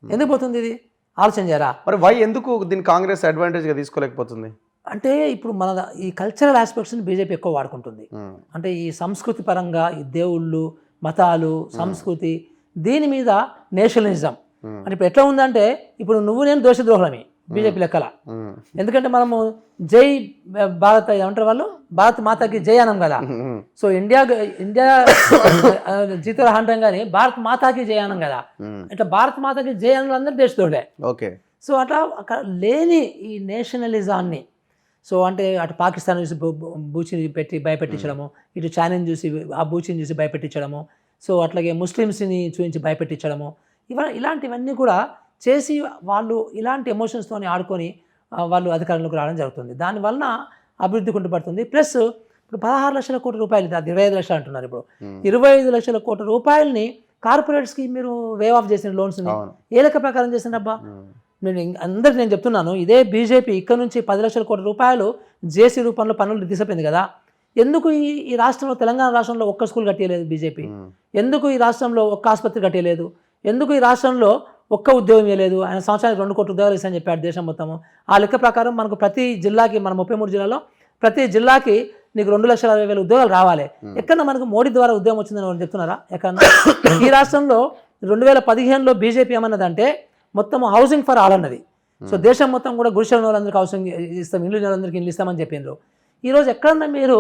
ఎందుకు పోతుంది ఇది? ఆలోచన చేయరా? మరి వై ఎందుకు దీన్ని కాంగ్రెస్ అడ్వాంటేజ్గా తీసుకోలేకపోతుంది? అంటే ఇప్పుడు మన ఈ కల్చరల్ ఆస్పెక్ట్స్ని బీజేపీ ఎక్కువ వాడుకుంటుంది. అంటే ఈ సంస్కృతి పరంగా ఈ దేవుళ్ళు, మతాలు, సంస్కృతి, దీని మీద నేషనలిజం. అంటే ఇప్పుడు ఎట్లా ఉందంటే ఇప్పుడు నువ్వు నేను దోషద్రోహులమే బీజేపీ లెక్కల. ఎందుకంటే మనము జై భారత్ ఏమంటారు వాళ్ళు, భారత్ మాతాకి జై అనం కదా. సో ఇండియా జీతరా అంటాం కానీ భారత్ మాతాకి జై అనం కదా. ఇట్లా భారత్ మాతాకి జై అనం అందరూ దేశతోడే. ఓకే. సో అట్లా అక్కడ లేని ఈ నేషనలిజాన్ని, సో అంటే అటు పాకిస్తాన్ చూసి బూచిని పెట్టి భయపెట్టించడము, ఇటు చైనాని చూసి ఆ బూచిని చూసి భయపెట్టించడము, సో అట్లాగే ముస్లిమ్స్ని చూపించి భయపెట్టించడము, ఇలాంటివన్నీ కూడా చేసి వాళ్ళు ఇలాంటి ఎమోషన్స్తో ఆడుకొని వాళ్ళు అధికారంలోకి రావడం జరుగుతుంది. దానివలన అభివృద్ధి కుంటుపడుతుంది. ప్లస్ ఇప్పుడు 16 లక్షల కోట్ల రూపాయలు, అది 25 లక్షలు అంటున్నారు. ఇప్పుడు 25 లక్షల కోట్ల రూపాయలని కార్పొరేట్స్కి మీరు వేవ్ ఆఫ్ చేసిన లోన్స్ని ఏ లెక్క ప్రకారం చేసినబ్బా? నేను చెప్తున్నాను, ఇదే బీజేపీ ఇక్కడ నుంచి 10 లక్షల కోట్ల రూపాయలు జేసీ రూపంలో పన్నులు తీసిపోయింది కదా. ఎందుకు ఈ రాష్ట్రంలో, తెలంగాణ రాష్ట్రంలో ఒక్క స్కూల్ కట్టేయలేదు బీజేపీ? ఎందుకు ఈ రాష్ట్రంలో ఒక్క ఆసుపత్రి కట్టేయలేదు? ఎందుకు ఈ రాష్ట్రంలో ఒక్క ఉద్యోగం ఇవ్వలేదు? ఆయన సంవత్సరానికి 2 కోట్ల ఉద్యోగాలు ఇస్తామని చెప్పాడు దేశం మొత్తము. ఆ లెక్క ప్రకారం మనకు ప్రతి జిల్లాకి, మన 33 జిల్లాలో ప్రతి జిల్లాకి నీకు 2,60,000 ఉద్యోగాలు రావాలి. ఎక్కడన్నా మనకు మోడీ ద్వారా ఉద్యోగం వచ్చిందని వాళ్ళు చెప్తున్నారా? ఎక్కడన్నా? ఈ రాష్ట్రంలో 2015లో బీజేపీ ఏమన్నదంటే మొత్తం హౌసింగ్ ఫర్ ఆల్ అన్నది. సో దేశం మొత్తం కూడా గుడిసెల వాళ్ళందరికీ హౌసింగ్ ఇస్తాం, ఇల్లు వాళ్ళందరికీ ఇల్లు ఇస్తామని చెప్పిండ్రు. ఈరోజు ఎక్కడన్నా మీరు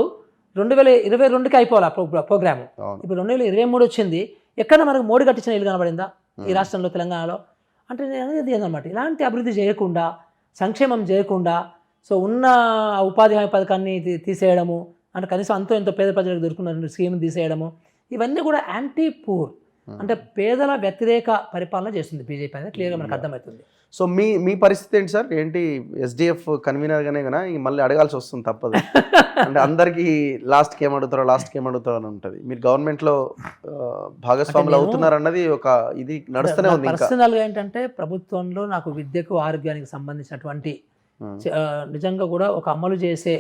2022కి అయిపోవాలి ప్రోగ్రాము, ఇప్పుడు 2023 వచ్చింది. ఎక్కడ మనకు మోడీ కట్టించిన ఇల్లు కనబడిందా ఈ రాష్ట్రంలో, తెలంగాణలో? అంటే నేను అనేది ఏంటన్నమాట, ఇలాంటి అభివృద్ధి చేయకుండా, సంక్షేమం చేయకుండా, సో ఉన్న ఉపాధి హామీ పథకాన్ని తీసేయడము, అంటే కనీసం అంతో ఎంతో పేద ప్రజలకు దొరుకున్న స్కీమ్ తీసేయడము, ఇవన్నీ కూడా యాంటీ పూర్, అంటే పేదల వ్యతిరేక పరిపాలన చేస్తుంది బీజేపీ అనేది క్లియర్గా మనకు అర్థమవుతుంది. సో మీ పరిస్థితి ఏంటి సార్? ఏంటి ఎస్డిఎఫ్ కన్వీనర్గానే కదా మళ్ళీ అడగాల్సి వస్తుంది, తప్పదు. అంటే అందరికీ లాస్ట్కి ఏమడుగుతారో అని ఉంటుంది. మీరు గవర్నమెంట్లో భాగస్వాములు అవుతున్నారు అన్నది ఒక ఇది నడుస్తూనే ఉంది. పర్సనల్గా ఏంటంటే ప్రభుత్వంలో నాకు విద్యకు ఆరోగ్యానికి సంబంధించినటువంటి నిజంగా కూడా ఒక అమలు చేసే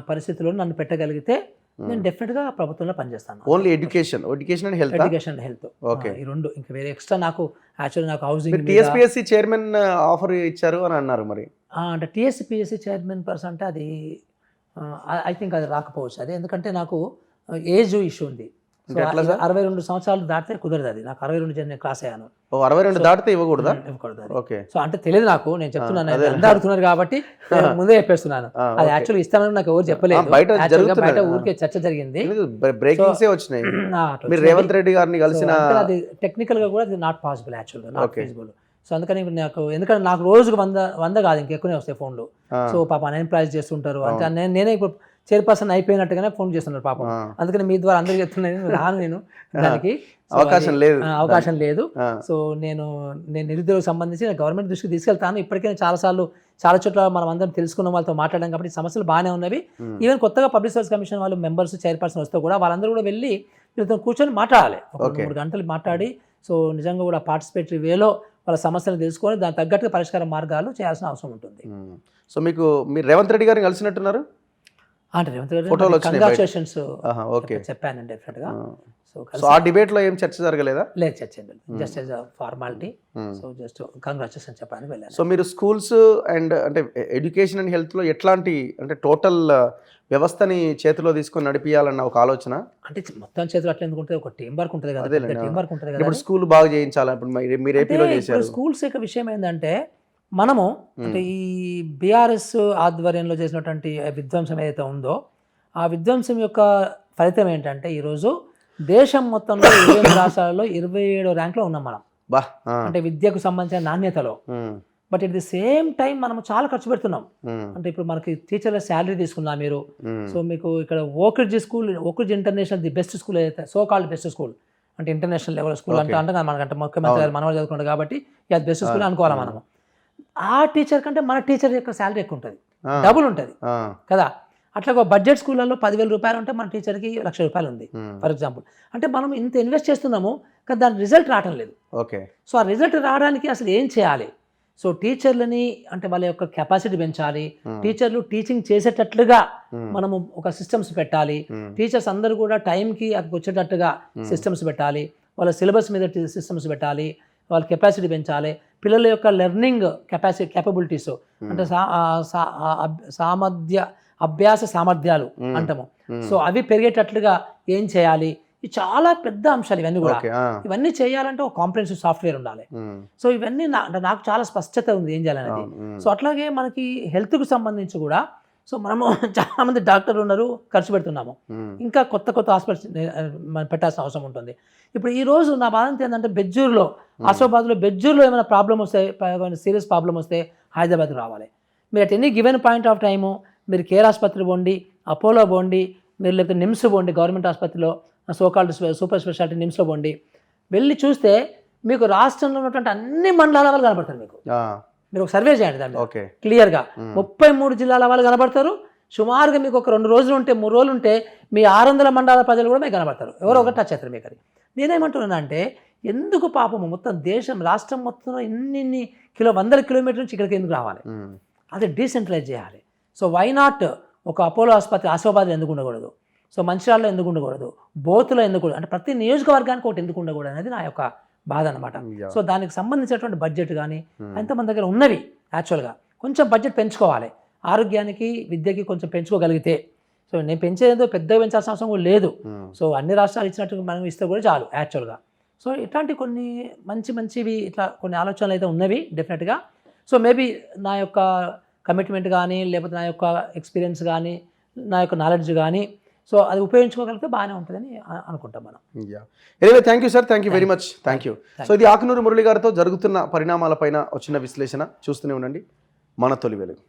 పరిస్థితిలో నన్ను పెట్టగలిగితే నేను డెఫినెట్గా ప్రభుత్వంలో పనిచేస్తాను. Only education and health. Education health, okay, ఈ రెండు. ఇంకా వేరే ఎక్స్ట్రా నాకు యాక్చువల్లీ నాకు హౌసింగ్. టీఎస్పీఎస్సీ చైర్మన్ ఆఫర్ ఇచ్చారు అని అన్నారు మరి. అంటే టీఎస్పీఎస్సీ చైర్మన్ పర్సన్ అంటే అది ఐ థింక్ అది రాకపోవచ్చు. అది ఎందుకంటే నాకు ఏజ్ ఇష్యూ ఉంది. 62 సంవత్సరాలు దాటితే కుదరదు. అది నాకు 62 నేను క్లాస్ అయ్యాను. 62 దాటితే ఇవ్వకూడదు. ఓకే. సో అంటే తెలియదు నాకు, నేను చెప్తున్నాను, అందరూ అడుగుతున్నారు కాబట్టి ముందే చెప్పేస్తున్నాను. అది యాక్చువల్లీ ఇస్తానని నాకు ఎవరు చెప్పలేదు. బయట ఊరికే చర్చ జరిగింది, బ్రేకింగ్స్ వచ్చినాయి. మీరు రేవంత్ రెడ్డి గారిని కలిసిన అది టెక్నికల్ గా కూడా అది నాట్ పాసిబుల్, యాక్చువల్గా నాట్ ఫీజిబుల్. సో అందుకని ఎందుకంటే నాకు రోజుకు 100 కాదు, ఇంకెక్కువనే వస్తాయి ఫోన్లు. సో పాప అన్ఎంప్లాయ్స్ చేస్తుంటారు. అంటే నేనే ఇప్పుడు చైర్పర్సన్ అయిపోయినట్టుగానే ఫోన్ చేస్తున్నారు పాపం. అందుకని మీ ద్వారా అందరికీ చెప్తున్నాను, రాను నేను దానికి అవకాశం లేదు. సో నేను నిరుద్యోగం సంబంధించి గవర్నమెంట్ దృష్టికి తీసుకెళ్తాను. ఇప్పటికే చాలా చోట్ల మనం అందరం తెలుసుకున్న వాళ్ళతో మాట్లాడడం కాబట్టి సమస్యలు బాగానే ఉన్నవి. ఈవెన్ కొత్తగా పబ్లిక్ సర్వీస్ కమిషన్ వాళ్ళు మెంబర్స్ చైర్పర్సన్ వస్తే కూడా వాళ్ళందరూ కూడా వెళ్ళి వీళ్ళతో కూర్చొని మాట్లాడాలి. 3 గంటలు మాట్లాడి సో నిజంగా కూడా పార్టిసిపేటరీ వేలో వాళ్ళ సమస్యలు తెలుసుకొని దానికి తగ్గట్టుగా పరిష్కార మార్గాలు చేయాల్సిన అవసరం ఉంటుంది. సో మీరు రేవంత్ రెడ్డి గారిని కలిసినట్టున్నారు అంటే రేవంత్ రెడ్డి కంగ్రాచులేషన్స్ చెప్పానండి డెఫినెట్గా. సో ఆ డిబేట్ లో ఏం చర్చ జరగలేదా? లేదు, చర్చ just as formality. So just congratulation చెప్పాను, వెళ్ళాను. సో మీరు స్కూల్స్ అండ్ అంటే ఎడ్యుకేషన్ అండ్ హెల్త్ లో ఎట్లాంటి అంటే టోటల్ వ్యవస్థని చేతిలో తీసుకొని నడిపియాలన్న ఒక ఆలోచన? అంటే మొత్తం చేతిలో అట్లా ఎందుకు ఉంటుంది, ఒక టీం వర్క్ ఉంటుంది కదా. టీం వర్క్ ఉంటుంది కదా. ఇప్పుడు స్కూల్ బాగా చేయించాలి, మీరు ఏపీలో చేశారు. స్కూల్స్ యొక్క విషయం ఏంటంటే మనము అంటే ఈ బీఆర్ఎస్ ఆధ్వర్యంలో చేసినటువంటి విధ్వంసం ఏదైతే ఉందో ఆ విధ్వంసం యొక్క ఫలితం ఏంటంటే ఈరోజు దేశం మొత్తంలో 20 రాష్ట్రాలలో 27వ ర్యాంక్లో ఉన్నాం మనం. అంటే విద్యకు సంబంధించిన నాణ్యతలో. But at the same time మనం చాలా ఖర్చు పెడుతున్నాం. అంటే ఇప్పుడు మనకి టీచర్ల శాలరీ తీసుకున్నా మీరు. సో మీకు ఇక్కడ Oakridge school, Oakridge international the best school అయితే, సో కాల్డ్ బెస్ట్ స్కూల్ అంటే ఇంటర్నేషనల్ లెవెల్ స్కూల్ అంటే మనకంటే ముఖ్యమంత్రి గారు మనవాళ్ళు చదువుకుంటారు కాబట్టి అది బెస్ట్ స్కూల్ అనుకోవాలి మనము. ఆ టీచర్ కంటే మన టీచర్ యొక్క శాలరీ ఎక్కువ ఉంటుంది, డబుల్ ఉంటుంది కదా. అట్లా ఒక బడ్జెట్ స్కూళ్ళలో 10,000 రూపాయలు ఉంటే మన టీచర్కి 1,00,000 రూపాయలు ఉంది ఫర్ ఎగ్జాంపుల్. అంటే మనం ఇంత ఇన్వెస్ట్ చేస్తున్నాము కానీ దాని రిజల్ట్ రావటం లేదు. ఓకే. సో ఆ రిజల్ట్ రావడానికి అసలు ఏం చేయాలి? సో టీచర్లని అంటే వాళ్ళ యొక్క కెపాసిటీ పెంచాలి, టీచర్లు టీచింగ్ చేసేటట్లుగా మనము ఒక సిస్టమ్స్ పెట్టాలి, టీచర్స్ అందరూ కూడా టైంకి అక్కడికి వచ్చేటట్టుగా సిస్టమ్స్ పెట్టాలి, వాళ్ళ సిలబస్ మీద సిస్టమ్స్ పెట్టాలి, వాళ్ళ కెపాసిటీ పెంచాలి, పిల్లల యొక్క లెర్నింగ్ కేపబిలిటీస్ అంటే అభ్యాస సామర్థ్యాలు అంటాము. సో అవి పెరిగేటట్లుగా ఏం చేయాలి? ఇవి చాలా పెద్ద అంశాలు ఇవన్నీ కూడా. ఇవన్నీ చేయాలంటే ఒక కాంప్రహెన్సివ్ సాఫ్ట్వేర్ ఉండాలి. సో ఇవన్నీ నాకు చాలా స్పష్టత ఉంది ఏం చేయాలనేది. సో అట్లాగే మనకి హెల్త్కు సంబంధించి కూడా సో మనము చాలా మంది డాక్టర్లు ఉన్నారు, ఖర్చు పెడుతున్నాము. ఇంకా కొత్త హాస్పిటల్స్ మనం పెట్టాల్సిన అవసరం ఉంటుంది. ఇప్పుడు ఈ రోజు నా బాధ ఏంటంటే బెజ్జూరులో, ఆసిఫాబాద్లో బెజ్జూరులో ఏమైనా ప్రాబ్లం వస్తే, సీరియస్ ప్రాబ్లం వస్తే హైదరాబాద్కి రావాలి. మీరు at any given point of time మీరు కేర్ ఆసుపత్రి పోండి, అపోలో పోండి, మీరు లేకపోతే నిమ్స్ పోండి, గవర్నమెంట్ ఆసుపత్రిలో సోకాల్డ్ సూపర్ స్పెషాలిటీ నిమ్స్లో పోండి, వెళ్ళి చూస్తే మీకు రాష్ట్రంలో ఉన్నటువంటి అన్ని మండలాల వాళ్ళు కనబడతారు. మీరు ఒక సర్వే చేయండి దాన్ని క్లియర్గా. 33 జిల్లాల వాళ్ళు కనబడతారు. సుమారుగా మీకు ఒక 2 రోజులు ఉంటే 3 రోజులు ఉంటే మీ 600 మండలాల ప్రజలు కూడా మీకు కనబడతారు. ఎవరో ఒకటి టచ్ అవుతారు మీకు. అది నేనేమంటున్నాను అంటే ఎందుకు పాపము మొత్తం దేశం రాష్ట్రం మొత్తంలో ఇన్ని 100 కిలోమీటర్ల నుంచి ఇక్కడికి ఎందుకు రావాలి? అది డీసెంట్రలైజ్ చేయాలి. సో వై నాట్ ఒక అపోలో ఆసుపత్రి ఆసిఫాబాద్లో ఎందుకు ఉండకూడదు? సో మంచిర్యాలలో ఎందుకు ఉండకూడదు? బోత్లో ఎందుకు, అంటే ప్రతి నియోజకవర్గానికి ఒకటి ఎందుకు ఉండకూడదు అనేది నా యొక్క బాధ అనమాట. సో దానికి సంబంధించినటువంటి బడ్జెట్ కానీ ఎంతమంది దగ్గర ఉన్నవి యాక్చువల్గా కొంచెం బడ్జెట్ పెంచుకోవాలి. ఆరోగ్యానికి విద్యకి కొంచెం పెంచుకోగలిగితే, సో నేను పెంచేదో పెద్దగా పెంచాల్సిన అవసరం కూడా లేదు. సో అన్ని రాష్ట్రాలు ఇచ్చినట్టు మనం ఇస్తే కూడా చాలు యాక్చువల్గా. సో ఇట్లాంటి కొన్ని మంచివి ఇట్లా కొన్ని ఆలోచనలు అయితే ఉన్నవి డెఫినెట్గా. సో మేబీ నా యొక్క కమిట్మెంట్ కానీ లేకపోతే నా యొక్క ఎక్స్పీరియన్స్ కానీ నా యొక్క నాలెడ్జ్ కానీ సో అది ఉపయోగించుకోగలిగితే బాగానే ఉంటుందని అనుకుంటాం మనం. Anyway thank you sir, thank you very much, thank you. So ఇది ఆకునూరు మురళి గారితో జరుగుతున్న పరిణామాలపైన వచ్చిన విశ్లేషణ. చూస్తూనే ఉండండి మన తొలి వెలుగు.